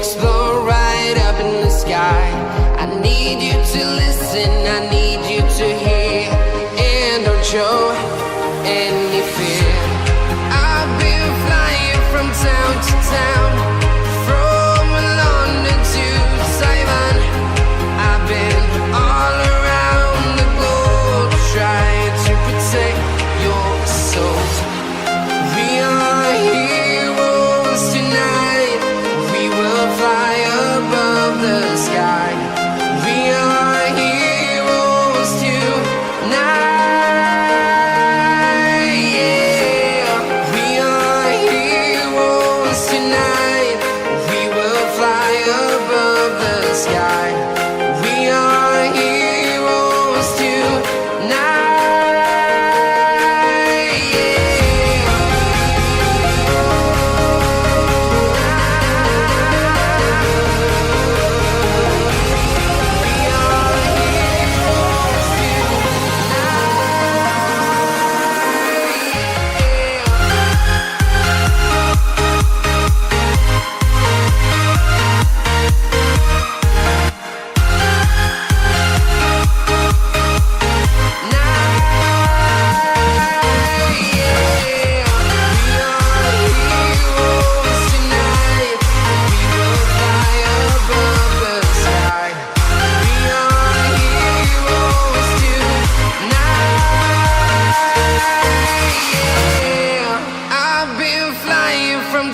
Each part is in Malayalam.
explore right up in the sky. I need you to listen, I need you to hear, and don't show any fear. I've been flying from town to town, from London to Taiwan. I've been all around the globe trying to protect your soul. We are heroes tonight, we will fly above the sky. We are heroes tonight, yeah. We are heroes tonight, we will fly above the sky. We are heroes tonight, yeah.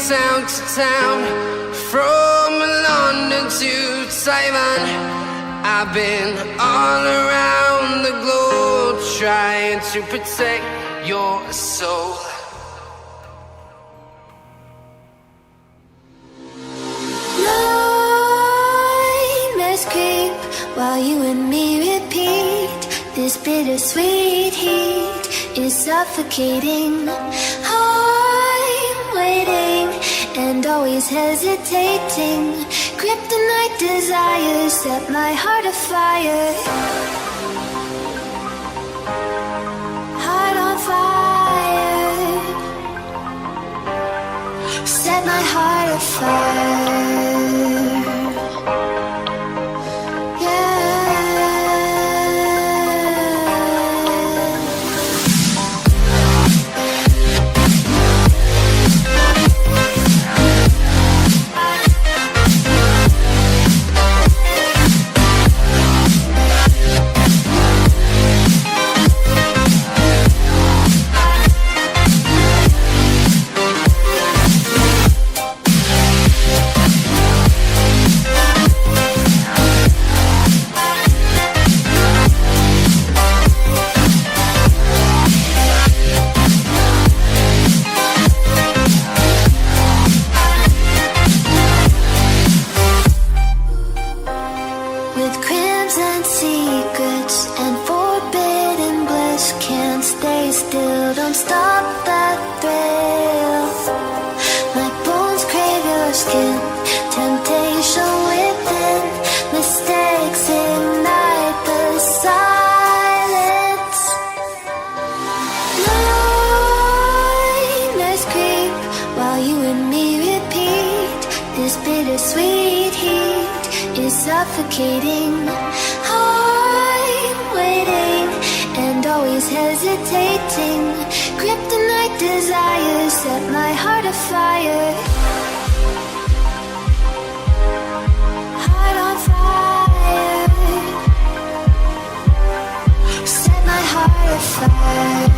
Town to town, from London to Taiwan. I've been all around the globe trying to protect your soul. Nightmares creep while you and me repeat. This bittersweet heat is suffocating. I'm waiting and always hesitating. Kryptonite desires set my heart afire. Heart on fire. Set my heart afire. With crimson secrets and forbidden bliss, can't stay still, don't stop that thrill. My bones crave your skin, temptation within, mistakes ignite the silence. Nightmares creep while you and me repeat. This bittersweet heat is suffocating. I'm waiting and always hesitating. Kryptonite desires set my heart afire. Heart on fire. Set my heart afire.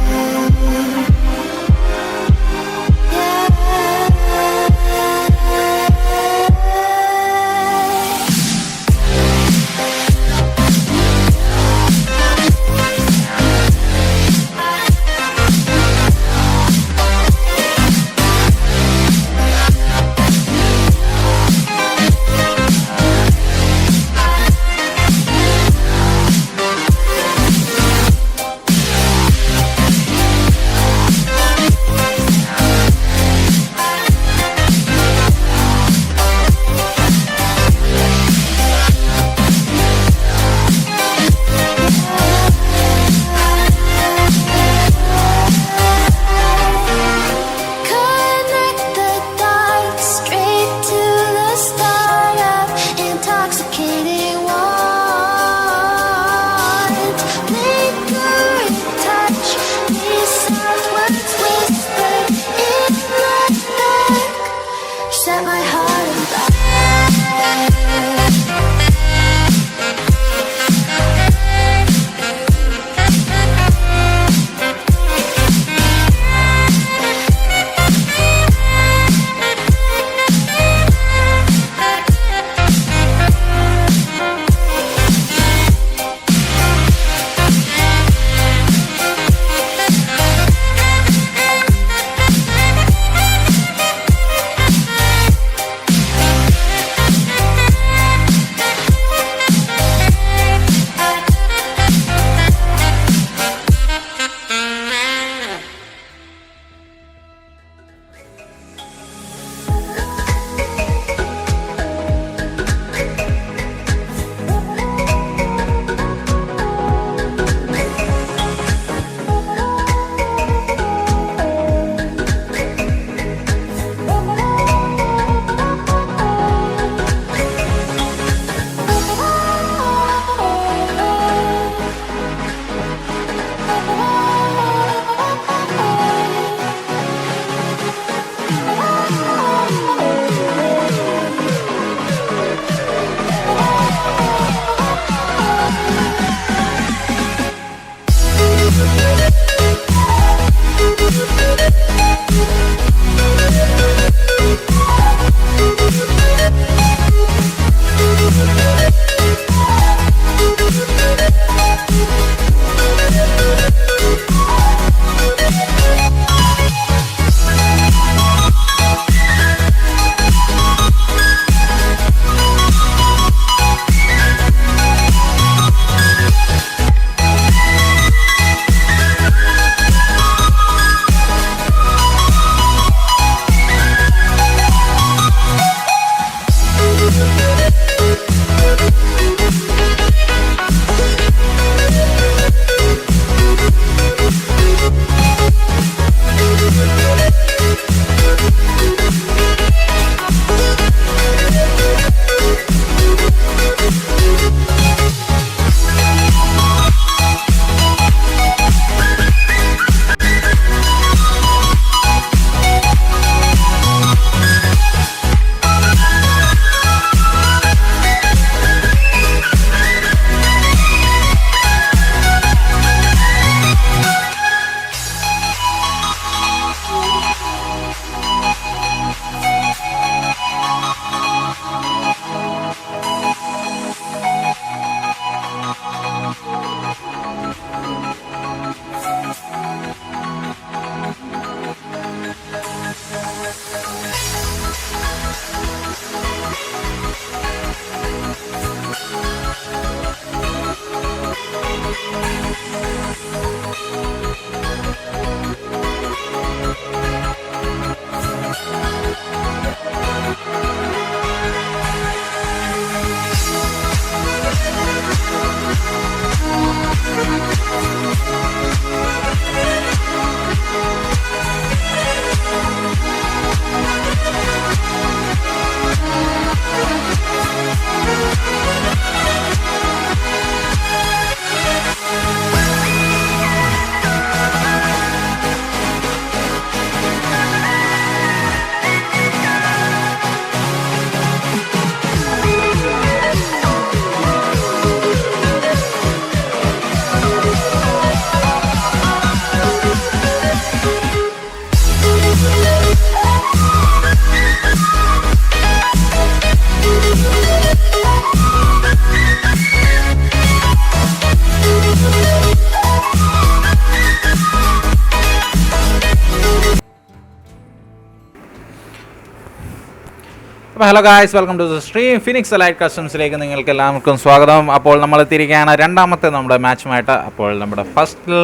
അപ്പോൾ hello guys, welcome to the stream. Phoenix Elite കസ്റ്റംസിലേക്ക് നിങ്ങൾക്ക് എല്ലാവർക്കും സ്വാഗതം. അപ്പോൾ നമ്മൾ എത്തിയിരിക്കുകയാണ് രണ്ടാമത്തെ നമ്മുടെ മാച്ചുമായിട്ട്. അപ്പോൾ നമ്മുടെ ഫസ്റ്റിൽ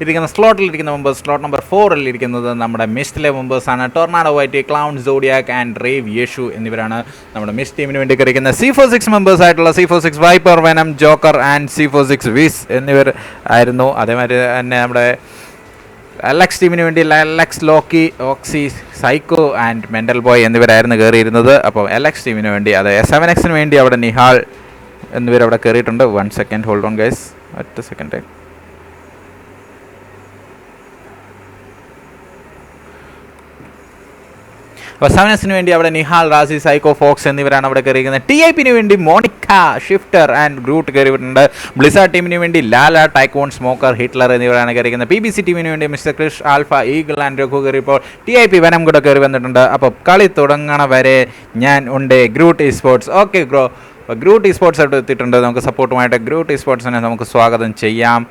ഇരിക്കുന്ന സ്ലോട്ടിലിരിക്കുന്ന മെമ്പേഴ്സ്, സ്ലോട്ട് നമ്പർ 4 ഇരിക്കുന്നത് നമ്മുടെ മിസ്റ്റിലെ മെമ്പേഴ്സാണ്. Tornado White, Clown, Zodiac and Rave Yeshu എന്നിവരാണ് നമ്മുടെ മിസ് ടീമിന് വേണ്ടി കളിക്കുന്ന C46 മെമ്പേഴ്സ് ആയിട്ടുള്ള C46 Viper, Venom, Joker and C46 Wiz എന്നിവർ ആയിരുന്നു. അതേമാതിരി തന്നെ നമ്മുടെ എലക്സ് ടീമിന് വേണ്ടി Alex, Loki, Oxy, Psycho and Mental Boy എന്നിവരായിരുന്നു കയറിയിരുന്നത്. അപ്പോൾ എലക്സ് ടീമിന് വേണ്ടി, അത് S7Xന് വേണ്ടി അവിടെ നിഹാൾ എന്നിവരവിടെ കയറിയിട്ടുണ്ട്. 1 സെക്കൻഡ്, ഹോൾഡ് ഓൺ ഗൈസ്, ഒറ്റ സെക്കൻഡ്. അപ്പോൾ 7Xന് വേണ്ടി അവിടെ നിഹാൽ, റാസി, സൈക്കോ, ഫോക്സ് എന്നിവരാണ് അവിടെ കയറിയിരിക്കുന്നത്. TIPന് വേണ്ടി മോണിക്ക, ഷിഫ്റ്റർ ആൻഡ് ഗ്രൂട്ട് കയറിയിട്ടുണ്ട്. ബ്ലിസാർഡ് ടീമിന് വേണ്ടി ലാല, ടൈക്കോൺ, സ്മോക്കർ, ഹിറ്റ്ലർ എന്നിവരാണ് കയറിയിരിക്കുന്നത്. PBC ടീമിന് വേണ്ടി mister Krish, alpha, eagle and Raghu കയറിയപ്പോൾ TIP വെനം കൂടെ കയറി വന്നിട്ടുണ്ട്. അപ്പോൾ കളി തുടങ്ങണ വരെ ഞാൻ ഉണ്ട് Groot esports. Okay bro, Groot esports അവിടെ എത്തിയിട്ടുണ്ട്. നമുക്ക് സപ്പോർട്ടുമായിട്ട് ഗ്രൂട്ട് ഇസ്പോർട്സിനെ നമുക്ക് സ്വാഗതം ചെയ്യാം.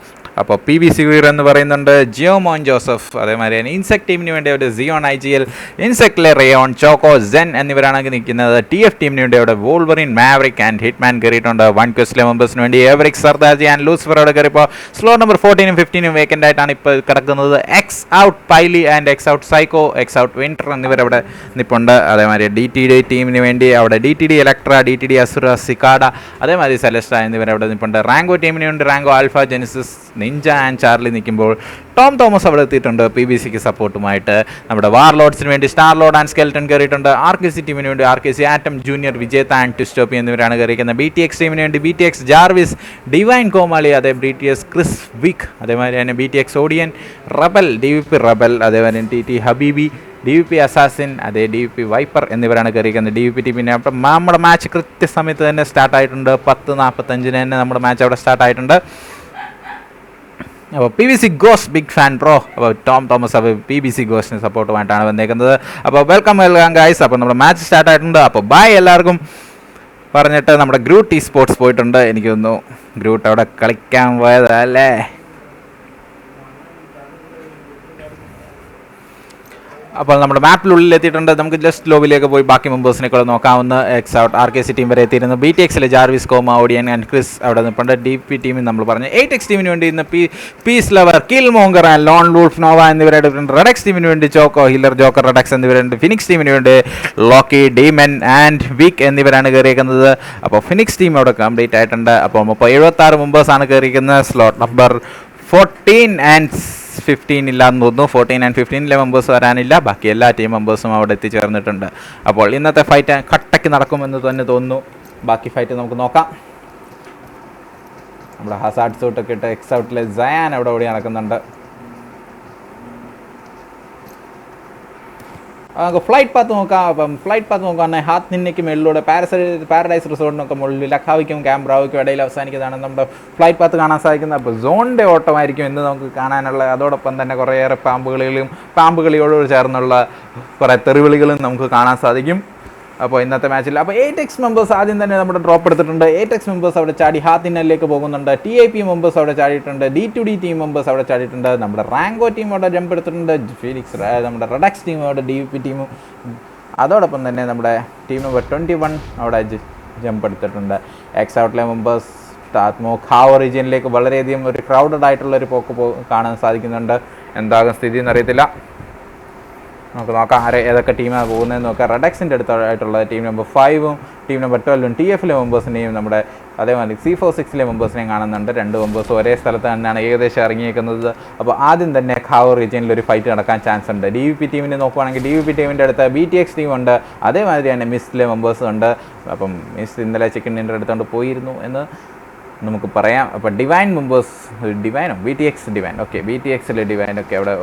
അപ്പോൾ PBC വീർ എന്ന് പറയുന്നുണ്ട്, ജിയോമോൻ ജോസഫ്. അതേമാതിരി തന്നെ ഇൻസെക്ട് ടീമിന് വേണ്ടി അവിടെ സിയോൺ, IGL, ഇൻസെക്റ്റിലെ റേയോൺ, ചോക്കോ, സെൻ എന്നിവരാണ് നിൽക്കുന്നത്. TF ടീമിന് വേണ്ടി അവിടെ വോൾവറിൻ, മാവറിക് ആൻഡ് ഹിറ്റ്മാൻ കയറിയിട്ടുണ്ട്. 1 ക്വസ്റ്റിലെ മെമ്പേഴ്സിന് വേണ്ടി എവറിക്, സർദാജി ആൻഡ് ലൂസിഫർ അവിടെ കയറിയപ്പോൾ സ്ലോട്ട് നമ്പർ 14 15 വേക്കൻ്റ് ആയിട്ടാണ് ഇപ്പോൾ കിടക്കുന്നത്. X out Piley and X out Psycho, X out Winter എന്നിവരവിടെ നിൽപ്പുണ്ട്. അതേമാതിരി DTD ടീമിന് വേണ്ടി അവിടെ DTD Electra, DTD Asura, Cicada, അതേമാതിരി സെലസ്റ്റ എന്നിവരവിടെ നിൽപ്പുണ്ട്. റാങ്കോ ടീമിന് വേണ്ടി Rango, Alpha, Genesis, Ninja and Charlie നിൽക്കുമ്പോൾ ടോം തോമസ് അവിടെ എത്തിയിട്ടുണ്ട് PBCക്ക് സപ്പോർട്ടുമായിട്ട്. നമ്മുടെ വാർലോഡ്സിന് വേണ്ടി സ്റ്റാർ ലോഡ് ആൻഡ് സ്കെൽട്ടൺ കയറിയിട്ടുണ്ട്. RKC ടീമിന് വേണ്ടി RKC, Atom Junior, Vijetha and ട്വിസ്റ്റോപ്പി എന്നിവരാണ് കയറിയിരിക്കുന്നത്. BTX ടീമിന് വേണ്ടി BTX ജാർവിസ്, ഡിവൈൻ കോമാളി, അതേ BTS ക്രിസ് വിക്, അതേമാതിരി തന്നെ BTX ഓഡിയൻ, റബൽ, DVP റബൽ, അതേമാതിരി TT ഹബീബി, DVP അസാസിൻ, അതേ DVP വൈപ്പർ എന്നിവരാണ് കയറിയിരിക്കുന്നത്. DVP ടീമിനെ അപ്പം നമ്മുടെ മാച്ച് കൃത്യസമയത്ത് തന്നെ സ്റ്റാർട്ടായിട്ടുണ്ട്. 10:45 തന്നെ നമ്മുടെ മാച്ച് അവിടെ സ്റ്റാർട്ടായിട്ടുണ്ട്. അപ്പോൾ PBC Gods big fan bro. അപ്പോൾ ടോം തോമസ് അപ്പോൾ PBC ഗോസിന് സപ്പോർട്ടുമായിട്ടാണ് വന്നേക്കുന്നത്. അപ്പോൾ വെൽക്കം ഗൈസ്. അപ്പോൾ നമ്മുടെ മാച്ച് സ്റ്റാർട്ടായിട്ടുണ്ട്. അപ്പോൾ ബൈ എല്ലാവർക്കും പറഞ്ഞിട്ട് നമ്മുടെ ഗ്രൂട്ട് ഇസ്പോർട്സ് പോയിട്ടുണ്ട്. എനിക്ക് തോന്നുന്നു ഗ്രൂട്ട് അവിടെ കളിക്കാൻ പോയതല്ലേ. അപ്പോൾ നമ്മുടെ മാപ്പിനുള്ളിൽ എത്തിയിട്ടുണ്ട്. നമുക്ക് ജസ്റ്റ് ലോബിലേക്ക് പോയി ബാക്കി മെമ്പേഴ്സിനെ കൂടെ നോക്കാവുന്ന. എക്സ് ഔട്ട് RKC ടീം വരെ എത്തിയിരുന്നു. BTXലെ Jarvis, Coma, Odeon and Chris അവിടെ നിൽപ്പുണ്ട്. DP ടീമിൽ നമ്മൾ പറഞ്ഞു. 8X ടീമിന് വേണ്ടി ഇന്ന് Peace Lover, Killmonger and Lone Wolf, Nova എന്നിവരായിട്ടുണ്ട്. റെഡക്സ് ടീമിന് വേണ്ടി ചോക്കോ, ഹില്ലർ, ജോക്കർ, റെഡക്സ് എന്നിവരുണ്ട്. ഫിനിക്സ് ടീമിന് വേണ്ടി ലോക്കി, ഡീമൻ ആൻഡ് വീക്ക് എന്നിവരാണ് കയറിയിരിക്കുന്നത്. അപ്പോൾ ഫിനിക്സ് ടീം അവിടെ കംപ്ലീറ്റ് ആയിട്ടുണ്ട്. അപ്പോൾ 76 മെമ്പേഴ്സാണ് കയറിയിരിക്കുന്നത്. സ്ലോട്ട് നമ്പർ 14 ആൻഡ് 15 ഇല്ലാന്ന് തോന്നുന്നു. 14 ആൻഡ് 15 മെമ്പേഴ്സ് വരാനില്ല. ബാക്കി എല്ലാ ടീം മെമ്പേഴ്സും അവിടെ എത്തിച്ചേർന്നിട്ടുണ്ട്. അപ്പോൾ ഇന്നത്തെ ഫൈറ്റ് കട്ടയ്ക്ക് നടക്കുമെന്ന് തന്നെ തോന്നുന്നു. ബാക്കി ഫൈറ്റ് നമുക്ക് നോക്കാം. നമ്മുടെ ഹസാർഡ് സൂട്ടൊക്കെ ഇട്ട് എക്സ് ഔട്ടിലെ സയാൻ അവിടെ ഓടി നടക്കുന്നുണ്ട്. നമുക്ക് ഫ്ലൈറ്റ് പാത്ത് നോക്കാം. അപ്പം ഫ്ലൈറ്റ് പാത്ത് നോക്കുകയാണെങ്കിൽ ഹാത്ത് നിന്നയ്ക്ക് മുകളിലൂടെ പാരഡൈസ് റിസോർട്ടിനൊക്കെ മുകളിൽ ലഖാവിക്കും ക്യാമ്പ്രാവിക്കും ഇടയിൽ അവസാനിക്കുന്നതാണ് നമ്മുടെ ഫ്ലൈറ്റ് പാത്ത് കാണാൻ സാധിക്കുന്നത്. അപ്പോൾ സോണിൻ്റെ ഓട്ടമായിരിക്കും ഇന്ന് നമുക്ക് കാണാനുള്ള. അതോടൊപ്പം തന്നെ കുറേയേറെ പാമ്പുകളിയോട് ചേർന്നുള്ള കുറേ തെറിവിളികളും നമുക്ക് കാണാൻ സാധിക്കും. അപ്പോൾ ഇന്നത്തെ മാച്ചിൽ അപ്പോൾ 8X മെമ്പേഴ്സ് ആദ്യം തന്നെ നമ്മുടെ ഡ്രോപ്പ് എടുത്തിട്ടുണ്ട്. 8X മെമ്പേഴ്സ് അവിടെ ചാടി ഹാത്തിനല്ലേക്ക് പോകുന്നുണ്ട്. TIP മെമ്പേഴ്സ് അവിടെ ചാടിയിട്ടുണ്ട്. D2D ടീം മെമ്പേഴ്സ് അവിടെ ചാടിയിട്ടുണ്ട്. നമ്മുടെ റാങ്കോ ടീം അവിടെ ജമ്പ് എടുത്തിട്ടുണ്ട്. ഫീനിക്സ്, നമ്മുടെ റെഡക്സ് ടീം അവിടെ DVP ടീമും, അതോടൊപ്പം തന്നെ നമ്മുടെ ടീം നമ്പർ 21 അവിടെ ജമ്പ് എടുത്തിട്ടുണ്ട്. എക്സ് ഔട്ടിലെ മെമ്പേഴ്സ് ഖാവ റീജിയനിലേക്ക് വളരെയധികം ഒരു ക്രൗഡഡ് ആയിട്ടുള്ള ഒരു പോക്ക് കാണാൻ സാധിക്കുന്നുണ്ട്. എന്താകും സ്ഥിതി എന്നറിയത്തില്ല. നമുക്ക് നോക്കാം ഏതൊക്കെ ടീമാണ് പോകുന്നതെന്ന് നോക്കാം. റെഡക്സിൻ്റെ അടുത്തായിട്ടുള്ള ടീം നമ്പർ 5ഉം ടീം നമ്പർ 12ഉം TFലെ മെമ്പേഴ്സിൻ്റെയും നമ്മുടെ അതേമാതിരി C46 മെമ്പേഴ്സിനെയും കാണുന്നുണ്ട്. 2 മെമ്പേഴ്സ് ഒരേ സ്ഥലത്ത് തന്നെയാണ് ഏകദേശം ഇറങ്ങിയേക്കുന്നത്. അപ്പോൾ ആദ്യം തന്നെ ഖാവോ റീജിയനിൽ ഒരു ഫൈറ്റ് നടക്കാൻ ചാൻസ് ഉണ്ട്. DVP ടീമിനെ നോക്കുവാണെങ്കിൽ DVP ടീമിൻ്റെ അടുത്ത് BTX ടീമുണ്ട്, അതേമാതിരി തന്നെ മിസ്റ്റിലെ മെമ്പേഴ്സും ഉണ്ട്. അപ്പം മിസ് ഇന്നലെ ചിക്കൻ ഡിന്നർ എടുത്തുകൊണ്ട് പോയിരുന്നു എന്ന് നമുക്ക് പറയാം. അപ്പോൾ ഡിവൈൻ മെമ്പേഴ്സ്, ഡിവൈനോ BTX ഡിവൈൻ, ഓക്കെ BTXിലെ ഡിവൈനൊക്കെ അവിടെ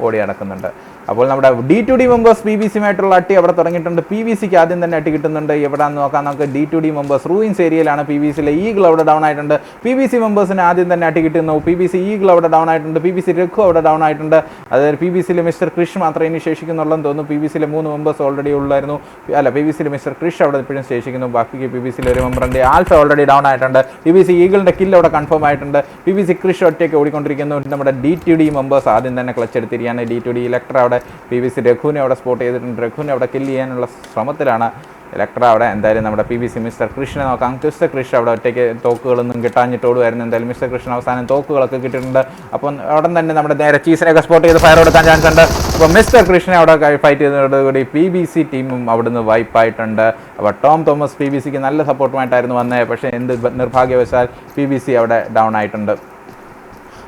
ഓടി നടക്കുന്നുണ്ട്. അപ്പോൾ നമ്മുടെ D2D മെമ്പേഴ്സ് PBCയുമായിട്ടുള്ള അട്ടി അവിടെ തുടങ്ങിയിട്ടുണ്ട്. PBCക്ക് ആദ്യം തന്നെ അട്ടി കിട്ടുന്നുണ്ട്. എവിടെയാണെന്ന് നോക്കാം നമുക്ക്. D2D മെമ്പേഴ്സ് റൂയിൻസ് ഏരിയയിലാണ്. PBCയിലെ ഈഗിൾ അവിടെ ഡൗൺ ആയിട്ടുണ്ട്. PBC മെമ്പേഴ്സിന് ആദ്യം തന്നെ അട്ടി കിട്ടുന്നു. PBC ഈഗിൾ അവിടെ ഡൗൺ ആയിട്ടുണ്ട്. PBC രഘു അവിടെ ഡൗൺ ആയിട്ടുണ്ട്. അതായത് PBCയിലെ മിസ്റ്റർ ക്രിഷ് മാത്രമേ ഇനി ശേഷിക്കുന്നുള്ളതെന്ന് തോന്നുന്നു. PBCയിലെ 3 മെമ്പേഴ്സ് ഓൾറെഡി ഉള്ളായിരുന്നു. അല്ല, PBCയിലെ മിസ്റ്റർ ക്രിഷ് അവിടെ ഇപ്പോഴും ശേഷിക്കുന്നു. ബാക്കി PBCയിലെ ഒരു മെമ്പറിൻ്റെ ആൽഫ ഓൾറെഡി ഡൗൺ ആയിട്ടുണ്ട്. PBC ഈഗിളിൻ്റെ കില്ല് അവിടെ കൺഫേം ആയിട്ടുണ്ട്. PBC ക്രിഷ് ഒറ്റയ്ക്ക് ഓടിക്കൊണ്ടിരിക്കുന്നു. നമ്മുടെ D2D മെമ്പേഴ്സ് ആദ്യം തന്നെ ക്ലച്ച് എടുത്തിരിക്കുകയാണ്. D2D ഇലക്ട്ര അവിടെ PBC രഘുവിനെ അവിടെ സ്പോട്ട് ചെയ്തിട്ടുണ്ട്. രഘുവിനെ അവിടെ കില്ല് ചെയ്യാനുള്ള ശ്രമത്തിലാണ് ഇലക്ട്ര അവിടെ. എന്തായാലും നമ്മുടെ PBC മിസ്റ്റർ കൃഷ്ണനെ നോക്കാം. മിസ്റ്റർ കൃഷ്ണ അവിടെ ഒറ്റയ്ക്ക് തോക്കുകളൊന്നും കിട്ടാഞ്ഞിട്ടോടുമായിരുന്നു. എന്തായാലും മിസ്റ്റർ കൃഷ്ണ അവസാനം തോക്കുകളൊക്കെ കിട്ടിയിട്ടുണ്ട്. അപ്പം അവിടെ തന്നെ നമ്മുടെ നേരെ ചീസിനെയൊക്കെ സ്പോട്ട് ചെയ്ത് ഫയർ കൊടുക്കാൻ ചാൻസ് ഉണ്ട്. അപ്പോൾ മിസ്റ്റർ കൃഷ്ണനെ അവിടെ ഫൈറ്റ് ചെയ്തതോടുകൂടി PBC ടീമും അവിടുന്ന് വൈപ്പായിട്ടുണ്ട്. അപ്പോൾ ടോം തോമസ് PBCക്ക് നല്ല സപ്പോർട്ടുമായിട്ടായിരുന്നു വന്നത്. പക്ഷേ എന്ത് നിർഭാഗ്യവശാൽ PBC അവിടെ ഡൗൺ ആയിട്ടുണ്ട്.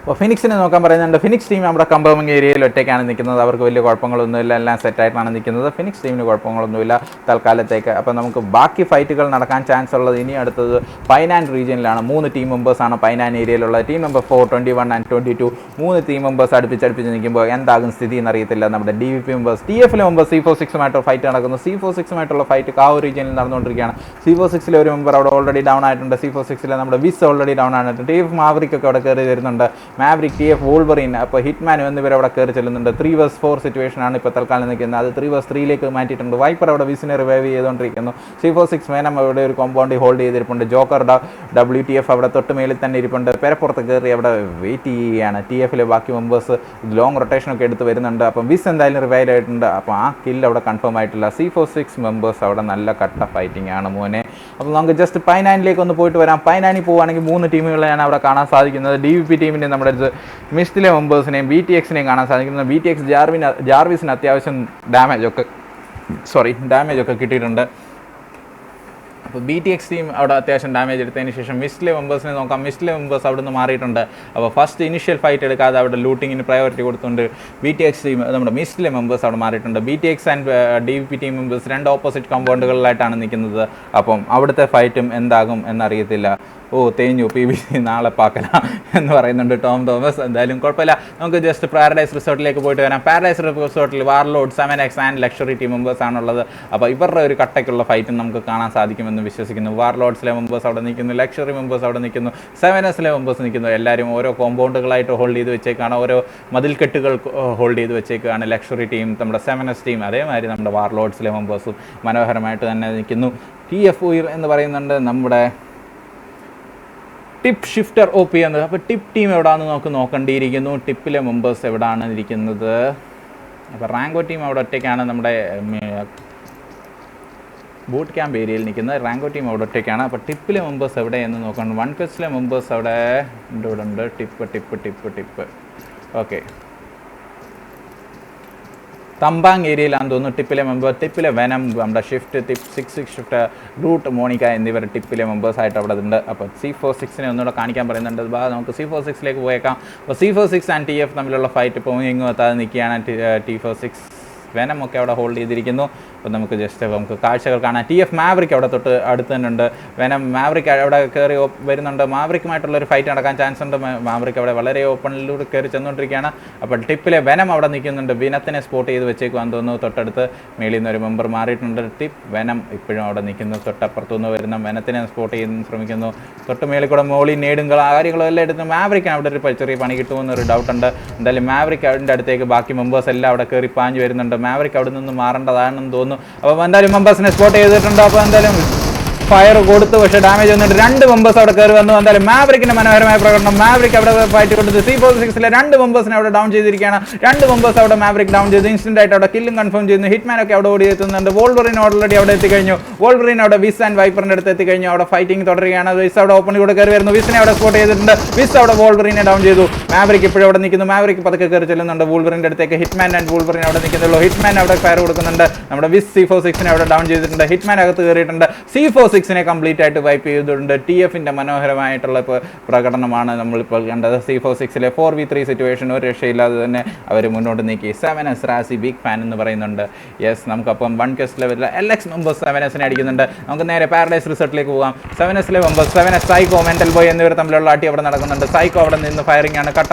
അപ്പോൾ ഫിനിക്സിനെ നോക്കാൻ പറയുന്നുണ്ട്. ഫിനിക്സ് ടീം നമ്മുടെ കമ്പമിങ് ഏരിയയിൽ ഒറ്റയ്ക്കാണ് നിൽക്കുന്നത്. അവർക്ക് വലിയ കുഴപ്പങ്ങളൊന്നുമില്ല, എല്ലാം സെറ്റായിട്ടാണ് നിൽക്കുന്നത്. ഫിനിക്സ് ടീമിന് കുഴപ്പങ്ങളൊന്നുമില്ല തൽക്കാലത്തേക്ക്. അപ്പോൾ നമുക്ക് ബാക്കി ഫൈറ്റുകൾ നടക്കാൻ ചാൻസ് ഉള്ളത് ഇനി അടുത്തത് പൈനാൻ റീജിയനിലാണ്. 3 ടീം മെമ്പേഴ്സാണ് പൈനാൻ ഏരിയയിലുള്ള. Team number 4, 21 and 22 3 team members അടുപ്പിച്ചടുപ്പിച്ച് നിൽക്കുമ്പോൾ എന്താകും സ്ഥിതി എന്നറിയത്തില്ല. നമ്മുടെ DVP മെമ്പേഴ്സ്, TFലെ മെമ്പേഴ്സ് C46 ഫൈറ്റ് നടക്കുന്നു. C46 ഫൈറ്റ് കാവോ റീജിയനിൽ നടന്നുകൊണ്ടിരിക്കുകയാണ്. C46 ഒരു മെമ്പർ അവിടെ ഓൾറെഡി ഡൗൺ ആയിട്ടുണ്ട്. C46 നമ്മുടെ വിസ് ഓൾറെഡി ഡൗൺ ആയിട്ടുണ്ട്. TF മാവറിക് ഒക്കെ അവിടെ കയറി വരുന്നുണ്ട്. മാവറിക്, TF, വോൾവറിൻ, അപ്പോൾ ഹിറ്റ്മാനും എന്നിവർ അവിടെ കയറി ചെല്ലുന്നുണ്ട്. 3 vs 4 സിറ്റുവേഷനാണ് ഇപ്പോൾ തൽക്കാലം നിൽക്കുന്നത്. അത് 3 vs 3ലേക്ക് മാറ്റിയിട്ടുണ്ട്. വൈപ്പർ അവിടെ വിസിനെ റിവൈവ് ചെയ്തുകൊണ്ടിരിക്കുന്നു. C46 വേനം അവിടെ ഒരു കോമ്പൗണ്ട് ഹോൾഡ് ചെയ്തിരിപ്പുണ്ട്. ജോക്കർ WTF അവിടെ തൊട്ട് മേളിൽ തന്നെ ഇരിപ്പുണ്ട്. പെരപ്പുറത്ത് കയറി അവിടെ വെയിറ്റ് ചെയ്യുകയാണ്. TFലെ ബാക്കി മെമ്പേഴ്സ് ലോങ് റൊട്ടേഷനൊക്കെ എടുത്ത് വരുന്നുണ്ട്. അപ്പം വിസ് എന്തായാലും റിവൈവ് ആയിട്ടുണ്ട്. അപ്പോൾ ആ കില്ല് അവിടെ കൺഫേം ആയിട്ടില്ല. C46 മെമ്പേഴ്സ് അവിടെ നല്ല കട്ട ഫൈറ്റിംഗ് ആണ് മോനെ. അപ്പോൾ നമുക്ക് ജസ്റ്റ് പൈനാനിലേക്ക് ഒന്ന് പോയിട്ട് വരാം. പൈനാനിൽ പോവുകയാണെങ്കിൽ 3 ടീമുകളെയാണ് അവിടെ കാണാൻ സാധിക്കുന്നത്. DVP ടീമിൻ്റെ നമ്മുടെ മിസ്റ്റിലെ മെമ്പേഴ്സിനെയും BTXനെയും കാണാൻ സാധിക്കുന്നത്. BTX ജാർവിസിന് അത്യാവശ്യം ഡാമേജ് ഒക്കെ കിട്ടിയിട്ടുണ്ട്. അപ്പോൾ BTX ടീം അവിടെ അത്യാവശ്യം ഡാമേജ് എടുത്തതിന് ശേഷം മിസ്റ്റിലെ മെമ്പേഴ്സിനെ നോക്കാം. മിസ്റ്റിലെ മെമ്പേഴ്സ് അവിടെ നിന്ന് മാറിയിട്ടുണ്ട്. അപ്പോൾ ഫസ്റ്റ് ഇനിഷ്യൽ ഫൈറ്റ് എടുക്കാതെ അവിടെ ലൂട്ടിങ്ങിന് പ്രയോറിറ്റി കൊടുത്തുകൊണ്ട് BTX ടീം നമ്മുടെ മിസ്റ്റിലെ മെമ്പേഴ്സ് അവിടെ മാറിയിട്ടുണ്ട്. BTX and DVP team members 2 opposite കോമ്പൗണ്ടുകളിലായിട്ടാണ് നിൽക്കുന്നത്. അപ്പം അവിടുത്തെ ഫൈറ്റും എന്താകും എന്നറിയത്തില്ല. തേഞ്ഞു PBC നാളെ പാക്കലാം എന്ന് പറയുന്നുണ്ട് ടോം തോമസ്. എന്തായാലും കുഴപ്പമില്ല, നമുക്ക് ജസ്റ്റ് പാരഡൈസ് റിസോർട്ടിലേക്ക് പോയിട്ട് വരാം. പാരഡൈസ് റിസോർട്ടിൽ warlord, 7X and luxury team members ആണുള്ളത്. അപ്പോൾ ഇവരുടെ ഒരു കട്ടയ്ക്കുള്ള ഫൈറ്റും നമുക്ക് കാണാൻ സാധിക്കുമെന്ന് വിശ്വസിക്കുന്നു. വാർലോഡ്സിലെ മെമ്പേഴ്സ് അവിടെ നിൽക്കുന്നു, ലക്ഷറി മെമ്പേഴ്സ് അവിടെ നിൽക്കുന്നു, 7Sലെ മെമ്പേഴ്സ് നിൽക്കുന്നു. എല്ലാവരും ഓരോ കോമ്പൗണ്ടുകളായിട്ട് ഹോൾഡ് ചെയ്ത് വെച്ചേക്കാണ്, ഓരോ മതിൽക്കെട്ടുകൾ ഹോൾഡ് ചെയ്ത് വെച്ചേക്കാണ്. ലക്ഷറി ടീം, നമ്മുടെ 7S ടീം, അതേമാതിരി നമ്മുടെ വാർലോഡ്സിലെ മെമ്പേഴ്സും മനോഹരമായിട്ട് തന്നെ നിൽക്കുന്നു. TF എന്ന് പറയുന്നുണ്ട് നമ്മുടെ ടിപ്പ് ഷിഫ്റ്റർ OP എന്നത്. അപ്പോൾ ടിപ്പ് ടീം എവിടെയാണെന്ന് നമുക്ക് നോക്കേണ്ടിയിരിക്കുന്നു. ടിപ്പിലെ മെമ്പേഴ്സ് എവിടെയാണ് ഇരിക്കുന്നത്? അപ്പോൾ റാങ്കോ ടീം അവിടെ ഒറ്റയ്ക്കാണ് നമ്മുടെ ബൂട്ട് ക്യാമ്പ് ഏരിയയിൽ നിൽക്കുന്നത്. റാങ്കോ ടീം അവിടെ ഒറ്റയ്ക്കാണ്. അപ്പോൾ ടിപ്പിലെ മെമ്പേഴ്സ് എവിടെയെന്ന് നോക്കണം. 1Questലെ മെമ്പേഴ്സ് അവിടെ ഉണ്ട്. ടിപ്പ് ഓക്കെ, തമ്പാങ് ഏരിയയിലാണെന്ന് തോന്നുന്നു ടിപ്പിലെ മെമ്പർ. ടിപ്പിലെ വെനം, നമ്മുടെ Shift, Tip 6 Shift, Root, Monica എന്നിവർ ടിപ്പിലെ മെമ്പേഴ്സായിട്ട് അവിടെ ഉണ്ട്. അപ്പോൾ C46നെ ഒന്നുകൂടെ കാണിക്കാൻ പറയുന്നുണ്ട്. നമുക്ക് C46ലേക്ക് പോയേക്കാം. അപ്പോൾ C46 ആൻഡ് TF തമ്മിലുള്ള ഫൈറ്റ് ഇപ്പോൾ എങ്ങും എത്താതെ നിൽക്കുകയാണ്. T46 വെനം ഒക്കെ അവിടെ ഹോൾഡ് ചെയ്തിരിക്കുന്നു. അപ്പോൾ നമുക്ക് ജസ്റ്റ് നമുക്ക് കാഴ്ചകൾ കാണാം. TF മാവറിക് അവിടെ തൊട്ട് അടുത്ത് തന്നെ ഉണ്ട്. വെനം മാവറിക് അവിടെ കയറി വരുന്നുണ്ട്. മാവറിക്കുമായിട്ടുള്ളൊരു ഫൈറ്റ് നടക്കാൻ ചാൻസ് ഉണ്ട്. മാവറിക് അവിടെ വളരെ ഓപ്പണിലൂടെ കയറി ചെന്നുകൊണ്ടിരിക്കുകയാണ്. അപ്പോൾ ടിപ്പിലെ വെനം അവിടെ നിൽക്കുന്നുണ്ട്. വിനത്തിനെ സ്പോട്ട് ചെയ്ത് വെച്ചേക്കുവാന്ന് തോന്നുന്നു. തൊട്ടടുത്ത് മേളിൽ നിന്ന് ഒരു മെമ്പർ മാറിയിട്ടുണ്ട്. ടിപ്പ് വെനം ഇപ്പോഴും അവിടെ നിൽക്കുന്നു. തൊട്ടപ്പുറത്തുനിന്ന് വരുന്ന വെനത്തിനെ സ്പോട്ട് ചെയ്യാൻ ശ്രമിക്കുന്നു. തൊട്ട് മേളിൽ കൂടെ മോളി നേടും കാര്യങ്ങളും എല്ലാം എടുത്ത് മാവറിക്കാണ് അവിടെ ഒരു ചെറിയ പണി കിട്ടുമെന്നൊരു ഡൗട്ടുണ്ട്. എന്തായാലും മാവറിക് അതിൻ്റെ അടുത്തേക്ക് ബാക്കി മെമ്പേഴ്സ് എല്ലാം അവിടെ കയറി പാഞ്ഞ് വരുന്നുണ്ട്. മാവറിക് അവിടെ നിന്ന് മാറേണ്ടതാണെന്ന് തോന്നുന്നു. അപ്പോൾ എന്തായാലും മെമ്പേഴ്സിനെ സ്പോട്ട് ചെയ്തിട്ടുണ്ട്. അപ്പോൾ എന്തായാലും ഫയർ കൊടുത്തു, പക്ഷേ ഡാമേജ് വന്നിട്ട് 2 മെമ്പേഴ്സ് അവിടെ കയറി വന്നു. എന്തായാലും മാവറിക്കിന്റെ മനോഹരമായ പ്രകടനം. മാവറിക് അവിടെ ഫൈറ്റ് കൊടുത്ത് C46ലെ 2 മെമ്പേഴ്സിനെ അവിടെ ഡൗൺ ചെയ്തിരിക്കുകയാണ്. 2 മെമ്പേഴ്സ് അവിടെ മാവറിക് ഡൗൺ ചെയ്ത് ഇൻസ്റ്റന്റ് ആയിട്ട് അവിടെ കില്ലും കൺഫേം ചെയ്യുന്നു. ഹിറ്റ്മാൻ ഒക്കെ അവിടെ ഓടി എത്തുന്നുണ്ട്. വോൾവറിൻ ഓൾറെഡി അവിടെ എത്തിക്കഴിഞ്ഞു. വോൾവറിൻ അവിടെ വിസ് ആൻഡ് വൈപ്പറിന്റെ അടുത്ത് എത്തിക്കഴിഞ്ഞു. അവിടെ ഫൈറ്റിംഗ് തുടരുകയാണ്. വിസ് അവിടെ ഓപ്പണിൽ കൂടെ കയറി വരുന്നു. വിസിനെ അവിടെ സ്പോട്ട് ചെയ്തിട്ടുണ്ട്. വിസ് അവിടെ വോൾവറിനെ ഡൗൺ ചെയ്തു. മാവറിക് ഇപ്പോഴും അവിടെ നിൽക്കുന്നു. മാവറിക് പതുക്കെ കയറി ചെല്ലുന്നുണ്ട്. വോൾവറിന്റെ അടുത്തേക്ക് ഹിറ്റ്മാൻ ആൻഡ് വോൾവറിൻ അവിടെ നിൽക്കുന്നുള്ളൂ. ഹിറ്റ്മാൻ അവിടെ ഫയർ കൊടുക്കുന്നുണ്ട്. നമ്മുടെ വിസ് C46നെ അവിടെ ഡൗൺ ചെയ്തിട്ടുണ്ട്. ഹിറ്റ്മാൻ അകത്ത് കയറിയിട്ടുണ്ട്. C46 C46നെ കംപ്ലീറ്റ് ആയിട്ട് വൈപ്പ് ചെയ്തിട്ടുണ്ട്. TFന്റെ മനോഹരമായിട്ടുള്ള പ്രകടനമാണ് നമ്മളിപ്പോൾ കണ്ടത്. C46ലെ 4v3 സിറ്റുവേഷൻ ഒരു രക്ഷയില്ലാതെ തന്നെ അവർ മുന്നോട്ട് നീക്കി. 7S റാസി ബിഗ് ഫാൻ എന്ന് പറയുന്നുണ്ട്. യെസ്, നമുക്കപ്പം 1 ലെവലിൽ LX മെമ്പേഴ്സ് 7Sനെ അടിക്കുന്നുണ്ട്. നമുക്ക് നേരെ പാരഡൈസ് റിസൾട്ടിലേക്ക് പോകാം. 7Sലെ members 7S Psycho, Mental Boy എന്നിവർ തമ്മിലുള്ള അടി അവിടെ നടക്കുന്നുണ്ട്. സൈക്കോ അവിടെ നിന്ന് ഫയറിംഗ് ആണ്. കട്ട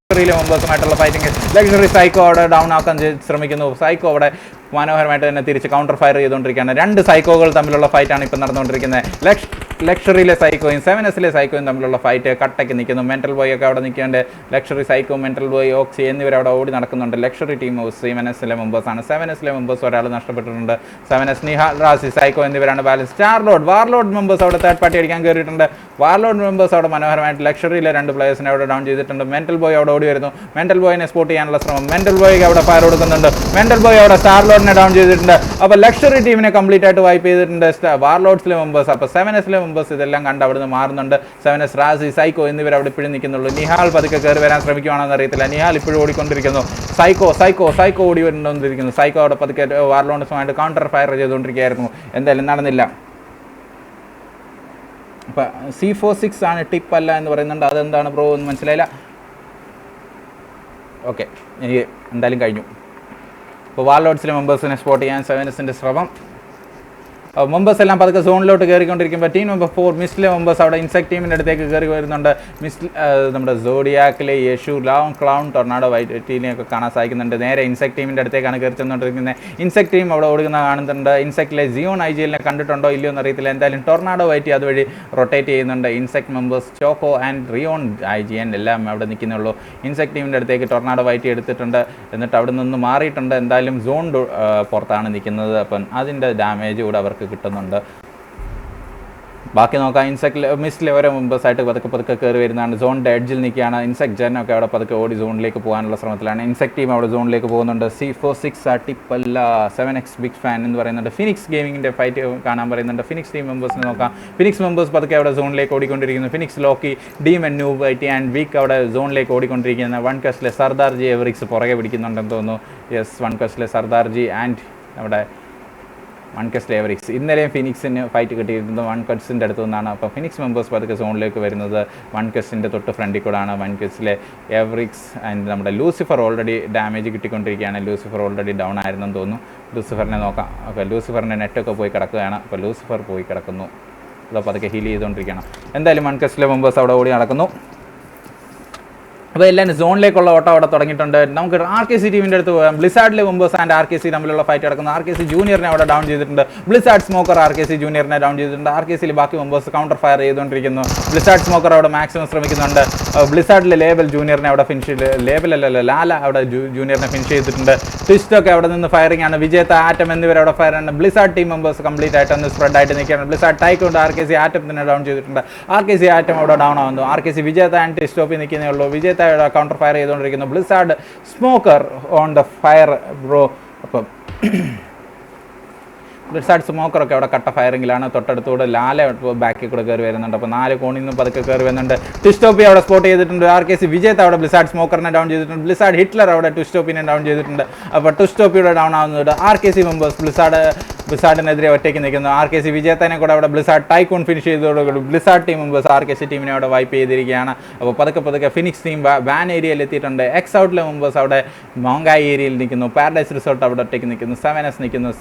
ലക്ഷറിയിലെ മെമ്പേഴ്സുമായിട്ടുള്ള ഫൈറ്റിംഗ്. ലക്ഷറി സൈക്കോ അവിടെ ഡൗൺ ആക്കാൻ ശ്രമിക്കുന്നു. സൈക്കോ അവിടെ മനോഹരമായിട്ട് തന്നെ തിരിച്ച് കൗണ്ടർ ഫയർ ചെയ്തുകൊണ്ടിരിക്കുകയാണ്. 2 സൈക്കോകൾ തമ്മിലുള്ള ഫൈറ്റാണ് ഇപ്പം നടന്നുകൊണ്ടിരിക്കുന്നത്. ലക്ഷറിയിലെ സൈക്കോയും 7Sലെ സൈക്കോയും തമ്മിലുള്ള ഫൈറ്റ് കട്ടയ്ക്ക് നിൽക്കുന്നു. മെന്റൽ ബോയ് ഒക്കെ അവിടെ നിൽക്കേണ്ട. Luxury Psycho, Mental Boy, Oxy എന്നിവർ അവിടെ ഓടി നടക്കുന്നുണ്ട്. ലക്ഷറി ടീം 7Sലെ മെമ്പേഴ്സാണ്. 7Sലെ മെമ്പേഴ്സ് ഒരാൾ നഷ്ടപ്പെട്ടിട്ടുണ്ട്. 7S, നിഹാൽ, റാസി, സൈക്കോ എന്നിവരാണ് ബാലൻസ്. സ്റ്റാർലോഡ്, വാർലോഡ് മെമ്പേഴ്സ് അവിടെ തേർഡ് പാർട്ടി അടിക്കാൻ കയറിയിട്ടുണ്ട്. വാർലോഡ് മെമ്പേഴ്സ് അവിടെ മനോഹരമായിട്ട് ലക്ഷറിയിലെ 2 പ്ലേയേഴ്സിനെ അവിടെ ഡൗൺ ചെയ്തിട്ടുണ്ട്. മെന്റൽ ബോയ് അവിടെ ഓടി വരുന്നു. മെന്റൽ ബോയിനെ സ്പോട്ട് ചെയ്യാനുള്ള ശ്രമം. മെന്റൽ ബോയ്ക്ക് അവിടെ ഫയർ കൊടുക്കുന്നുണ്ട്. മെന്റൽ ബോയ് അവിടെ സ്റ്റാർലോഡിനെ ഡൗൺ ചെയ്തിട്ടുണ്ട്. അപ്പോൾ ലക്ഷറി ടീമിനെ കംപ്ലീറ്റ് ആയിട്ട് വൈപ്പ് ചെയ്തിട്ടുണ്ട് വാർലോഡ്സിലെ മെമ്പേഴ്സ്. അപ്പോൾ 7Sലെ മെമ്പേഴ്സ് ഇതെല്ലാം കണ്ട് അവിടെ നിന്ന് മാറുന്നുണ്ട്. 7S, റാസി, സൈക്കോ എന്നിവർ അവിടെ ഇപ്പോഴും നിൽക്കുന്നുള്ളൂ. നിഹാൽ പതുക്കെ കയറി വരാൻ ശ്രമിക്കുകയാണെന്ന് അറിയത്തില്ല. നിഹാൽ ഇപ്പോഴും ഓടിക്കൊണ്ടിരിക്കുന്നു. സൈക്കോ ഓടി വന്നുകൊണ്ടിരിക്കുന്നു. സൈക്കോ അവിടെ പതുക്കെ വാർലോഡ്സുമായിട്ട് കൗണ്ടർ ഫയർ ചെയ്തുകൊണ്ടിരിക്കുകയായിരുന്നു. എന്തായാലും നടന്നില്ല. അപ്പം C46 ആണ്, ടിപ്പ് അല്ല എന്ന് പറയുന്നുണ്ട്. അതെന്താണ് ബ്രോ എന്ന് മനസ്സിലായില്ല. ഓക്കെ, എനിക്ക് എന്തായാലും കഴിഞ്ഞു. അപ്പോൾ വാർലോഡ്സിലെ മെമ്പേഴ്സിനെ സ്പോട്ട് ചെയ്യാൻ 7Sന്റെ ശ്രമം. മെമ്പേഴ്സ് എല്ലാം പതുക്കെ സോണിലോട്ട് കയറിക്കൊണ്ടിരിക്കുമ്പോൾ ടീം നമ്പർ 4 മിസ്റ്റിലെ മെമ്പേഴ്സ് അവിടെ ഇൻസെക്ട് ടീമിൻ്റെ അടുത്തേക്ക് കയറി വരുന്നുണ്ട്. നമ്മുടെ സോഡിയാക്കിലെ യേശു, ലോങ് ക്ലൗൺ, ടൊർണാഡോ വൈറ്റ് ടീമിനെയൊക്കെ കാണാൻ സാധിക്കുന്നുണ്ട്. നേരെ ഇൻസെക്ട് ടീമിൻ്റെ അടുത്തേക്കാണ് കയറി ചെന്നുകൊണ്ടിരിക്കുന്നത്. ഇൻസെക്ട് ടീം അവിടെ ഓടുന്ന കാണുന്നുണ്ട്. ഇൻസെക്റ്റിലെ ജിയോൺ IGLനെ കണ്ടിട്ടുണ്ടോ ഇല്ലയോ എന്നറിയത്തില്ല. എന്തായാലും ടൊർണാഡോ വൈറ്റ് അതുവഴി റൊട്ടേറ്റ് ചെയ്യുന്നുണ്ട്. Insect members Choco and Rion IGN എല്ലാം അവിടെ നിൽക്കുന്നുള്ളൂ. ഇൻസെക്ട് ടീമിൻ്റെ അടുത്തേക്ക് ടൊർണാഡോ വൈറ്റ് എടുത്തിട്ടുണ്ട്. എന്നിട്ട് അവിടെ നിന്ന് മാറിയിട്ടുണ്ട്. എന്തായാലും സോൺ പുറത്താണ് നിൽക്കുന്നത്. അപ്പം അതിൻ്റെ ഡാമേജ് കൂടെ അവർക്ക് കിട്ടുന്നുണ്ട്. ബാക്കി നോക്കാം. മിസ്റ്റിലെ ഓരോ മെമ്പേഴ്സായിട്ട് പതുക്കെ കയറി വരുന്നതാണ്. സോണിൻ്റെ എഡ്ജിൽ നിൽക്കുകയാണ്. ഇൻസെക്ട് ജനൊക്കെ അവിടെ പതുക്കെ ഓടി സോണിലേക്ക് പോകാനുള്ള ശ്രമത്തിലാണ്. ഇൻസെക്ട് ടീം അവിടെ സോണിലേക്ക് പോകുന്നുണ്ട്. C46 ടിപ്പല്ല, 7X ബിഗ് ഫാൻ എന്ന് പറയുന്നുണ്ട്. ഫിനിക്സ് ഗെയിമിങ്ങിൻ്റെ ഫൈറ്റ് കാണാൻ പറയുന്നുണ്ട്. ഫിനിക്സ് ടീം മെമ്പേഴ്സിനെ നോക്കാം. ഫിനിക്സ് മെമ്പേഴ്സ് പതുക്കെ അവിടെ സോണിലേക്ക് ഓടിക്കൊണ്ടിരിക്കുന്നു. Phoenix, Loki, Demon, Noob, IT and Weak അവിടെ സോണിലേക്ക് ഓടിക്കൊണ്ടിരിക്കുന്ന. 1 സർദാർജി എവറിക്സ് പുറകെ പിടിക്കുന്നുണ്ടെന്ന് തോന്നുന്നു. യെസ്, 1 സർദാർജി ആൻഡ് നമ്മുടെ 1 എവറിക്സ്. ഇന്നലെയും ഫിനിക്സിന് ഫൈറ്റ് കിട്ടിയിരുന്നത് 1 അടുത്തു നിന്നാണ്. അപ്പോൾ ഫിനിക്സ് മെമ്പേഴ്സ് പതുക്കെ സോണിലേക്ക് വരുന്നത് 1 തൊട്ട് ഫ്രണ്ടിൽ കൂടാണ്. 1 എവറിക്സ് ആൻഡ് നമ്മുടെ ലൂസിഫർ ഓൾറെഡി ഡാമേജ് കിട്ടിക്കൊണ്ടിരിക്കുകയാണ്. ലൂസിഫർ ഓൾറെഡി ഡൗൺ ആയിരുന്നെന്ന് തോന്നുന്നു. ലൂസിഫറിനെ നോക്കാം. അപ്പോൾ ലൂസിഫറിൻ്റെ നെറ്റൊക്കെ പോയി കിടക്കുകയാണ്. അപ്പോൾ ലൂസിഫർ പോയി കിടക്കുന്നു. അതോ പതുക്കെ ഹീൽ ചെയ്തുകൊണ്ടിരിക്കുകയാണ്. എന്തായാലും 1 മെമ്പേഴ്സ് അവിടെ ഓടി നടക്കുന്നു. അപ്പോൾ എല്ലാവരും സോണിലേക്കുള്ള ഓട്ടം അവിടെ തുടങ്ങിയിട്ടുണ്ട്. നമുക്ക് RKC ടീമിൻ്റെ അടുത്ത് പോകാം. ബ്ലിസാർഡിലെ മെമ്പേഴ്സ് ആൻഡ് RKC തമ്മിലുള്ള ഫൈറ്റ് നടക്കുന്നു. RKC ജൂനിയറിനെ അവിടെ ഡൗൺ ചെയ്തിട്ടുണ്ട്. ബ്ലിസാർഡ് സ്മോക്കർ RKC ജൂനിയറിനെ ഡൗൺ ചെയ്തിട്ടുണ്ട്. RKCയിൽ ബാക്കി മെമ്പേഴ്സ് കൗണ്ടർ ഫയർ ചെയ്തുകൊണ്ടിരിക്കുന്നു. ബ്ലിസാർഡ് സ്മോക്കർ അവിടെ മാക്സിമം ശ്രമിക്കുന്നുണ്ട്. ബ്ലിസാർഡിലെ ലേബൽ ജൂനിയറിനെ അവിടെ ഫിനിഷ് ചെയ്ത്, ലാല അവിടെ ജൂനിയറിനെ ഫിനിഷ് ചെയ്തിട്ടുണ്ട്. ട്വിസ്റ്റൊക്കെ അവിടെ നിന്ന് ഫയറിംഗ് ആണ്. വിജേത, ആറ്റം എന്നിവർ അവിടെ ഫയർ ആണ്. ബ്ലിസാർഡ് ടീം മെമ്പേഴ്സ് കംപ്ലീറ്റ് ആയിട്ട് ഒന്ന് സ്പ്രെഡ് ആയിട്ട് നിൽക്കുകയാണ്. ബ്ലിസാർഡ് ടൈക്കൊണ്ട് RKC ആറ്റത്തിനെ ഡൗൺ ചെയ്തിട്ടുണ്ട്. RKC ആറ്റം അവിടെ ഡൗൺ ആവുന്നു. RKC വിജേത ആൻഡ് ട്വിസ്റ്റോപ്പിൽ നിൽക്കുന്നേ ഉള്ളൂ. വിജേത കൗണ്ടർ ഫയർ ചെയ്തുകൊണ്ടിരിക്കുന്നു. Blizzard smoker on the fire bro. അപ്പം ബ്ലിസാർഡ് സ്മോക്കറൊക്കെ അവിടെ കട്ട ഫയറിങ്ങിലാണ്. തൊട്ടടുത്തൂടെ ലാല ബാക്കിൽ കൂടെ കയറി വരുന്നുണ്ട്. അപ്പോൾ 4 കോണിൽ നിന്ന് പതുക്കെ കയറി വരുന്നുണ്ട്. ട്വിസ്റ്റോപ്പി അവിടെ സ്പോട്ട് ചെയ്തിട്ടുണ്ട്. RKC വിജേത അവിടെ ബ്ലിസാർഡ് സ്മോക്കറിനെ ഡൗൺ ചെയ്തിട്ടുണ്ട്. ബ്ലിസാർഡ് ഹിറ്റ്ലർ അവിടെ ട്വിസ്റ്റോപ്പിനെ ഡൗൺ ചെയ്തിട്ടുണ്ട്. അപ്പോൾ ട്വിസ്റ്റോപ്പിയുടെ ഡൗൺ ആവുന്നുണ്ട്. RKC മെമ്പേഴ്സ് ബ്ലിസാർഡിനെതിരെ ഒറ്റയ്ക്ക് നിൽക്കുന്നു. RKC വിജേതനെ കൂടെ അവിടെ ബ്ലിസാർഡ് ടൈക്കൂൺ ഫിനിഷ് ചെയ്തതോടുകൂടി ബ്ലിസാർഡ് ടീം മെമ്പേഴ്സ് RKC ടീമിനെ അവിടെ വൈപ്പ് ചെയ്തിരിക്കുകയാണ്. അപ്പോൾ പതുക്കെ ഫിനിക്സ് ടീം വാൻ ഏരിയയിൽ എത്തിയിട്ടുണ്ട്. എക്സ് ഔട്ടിലെ മെമ്പേഴ്സ് അവിടെ മോങ്കായ് ഏരിയയിൽ നിൽക്കുന്നു. പാരഡൈസ് റിസോർട്ട് അവിടെ ഒറ്റയ്ക്ക് നിൽക്കുന്നു. 7S നിൽക്കുന്നു.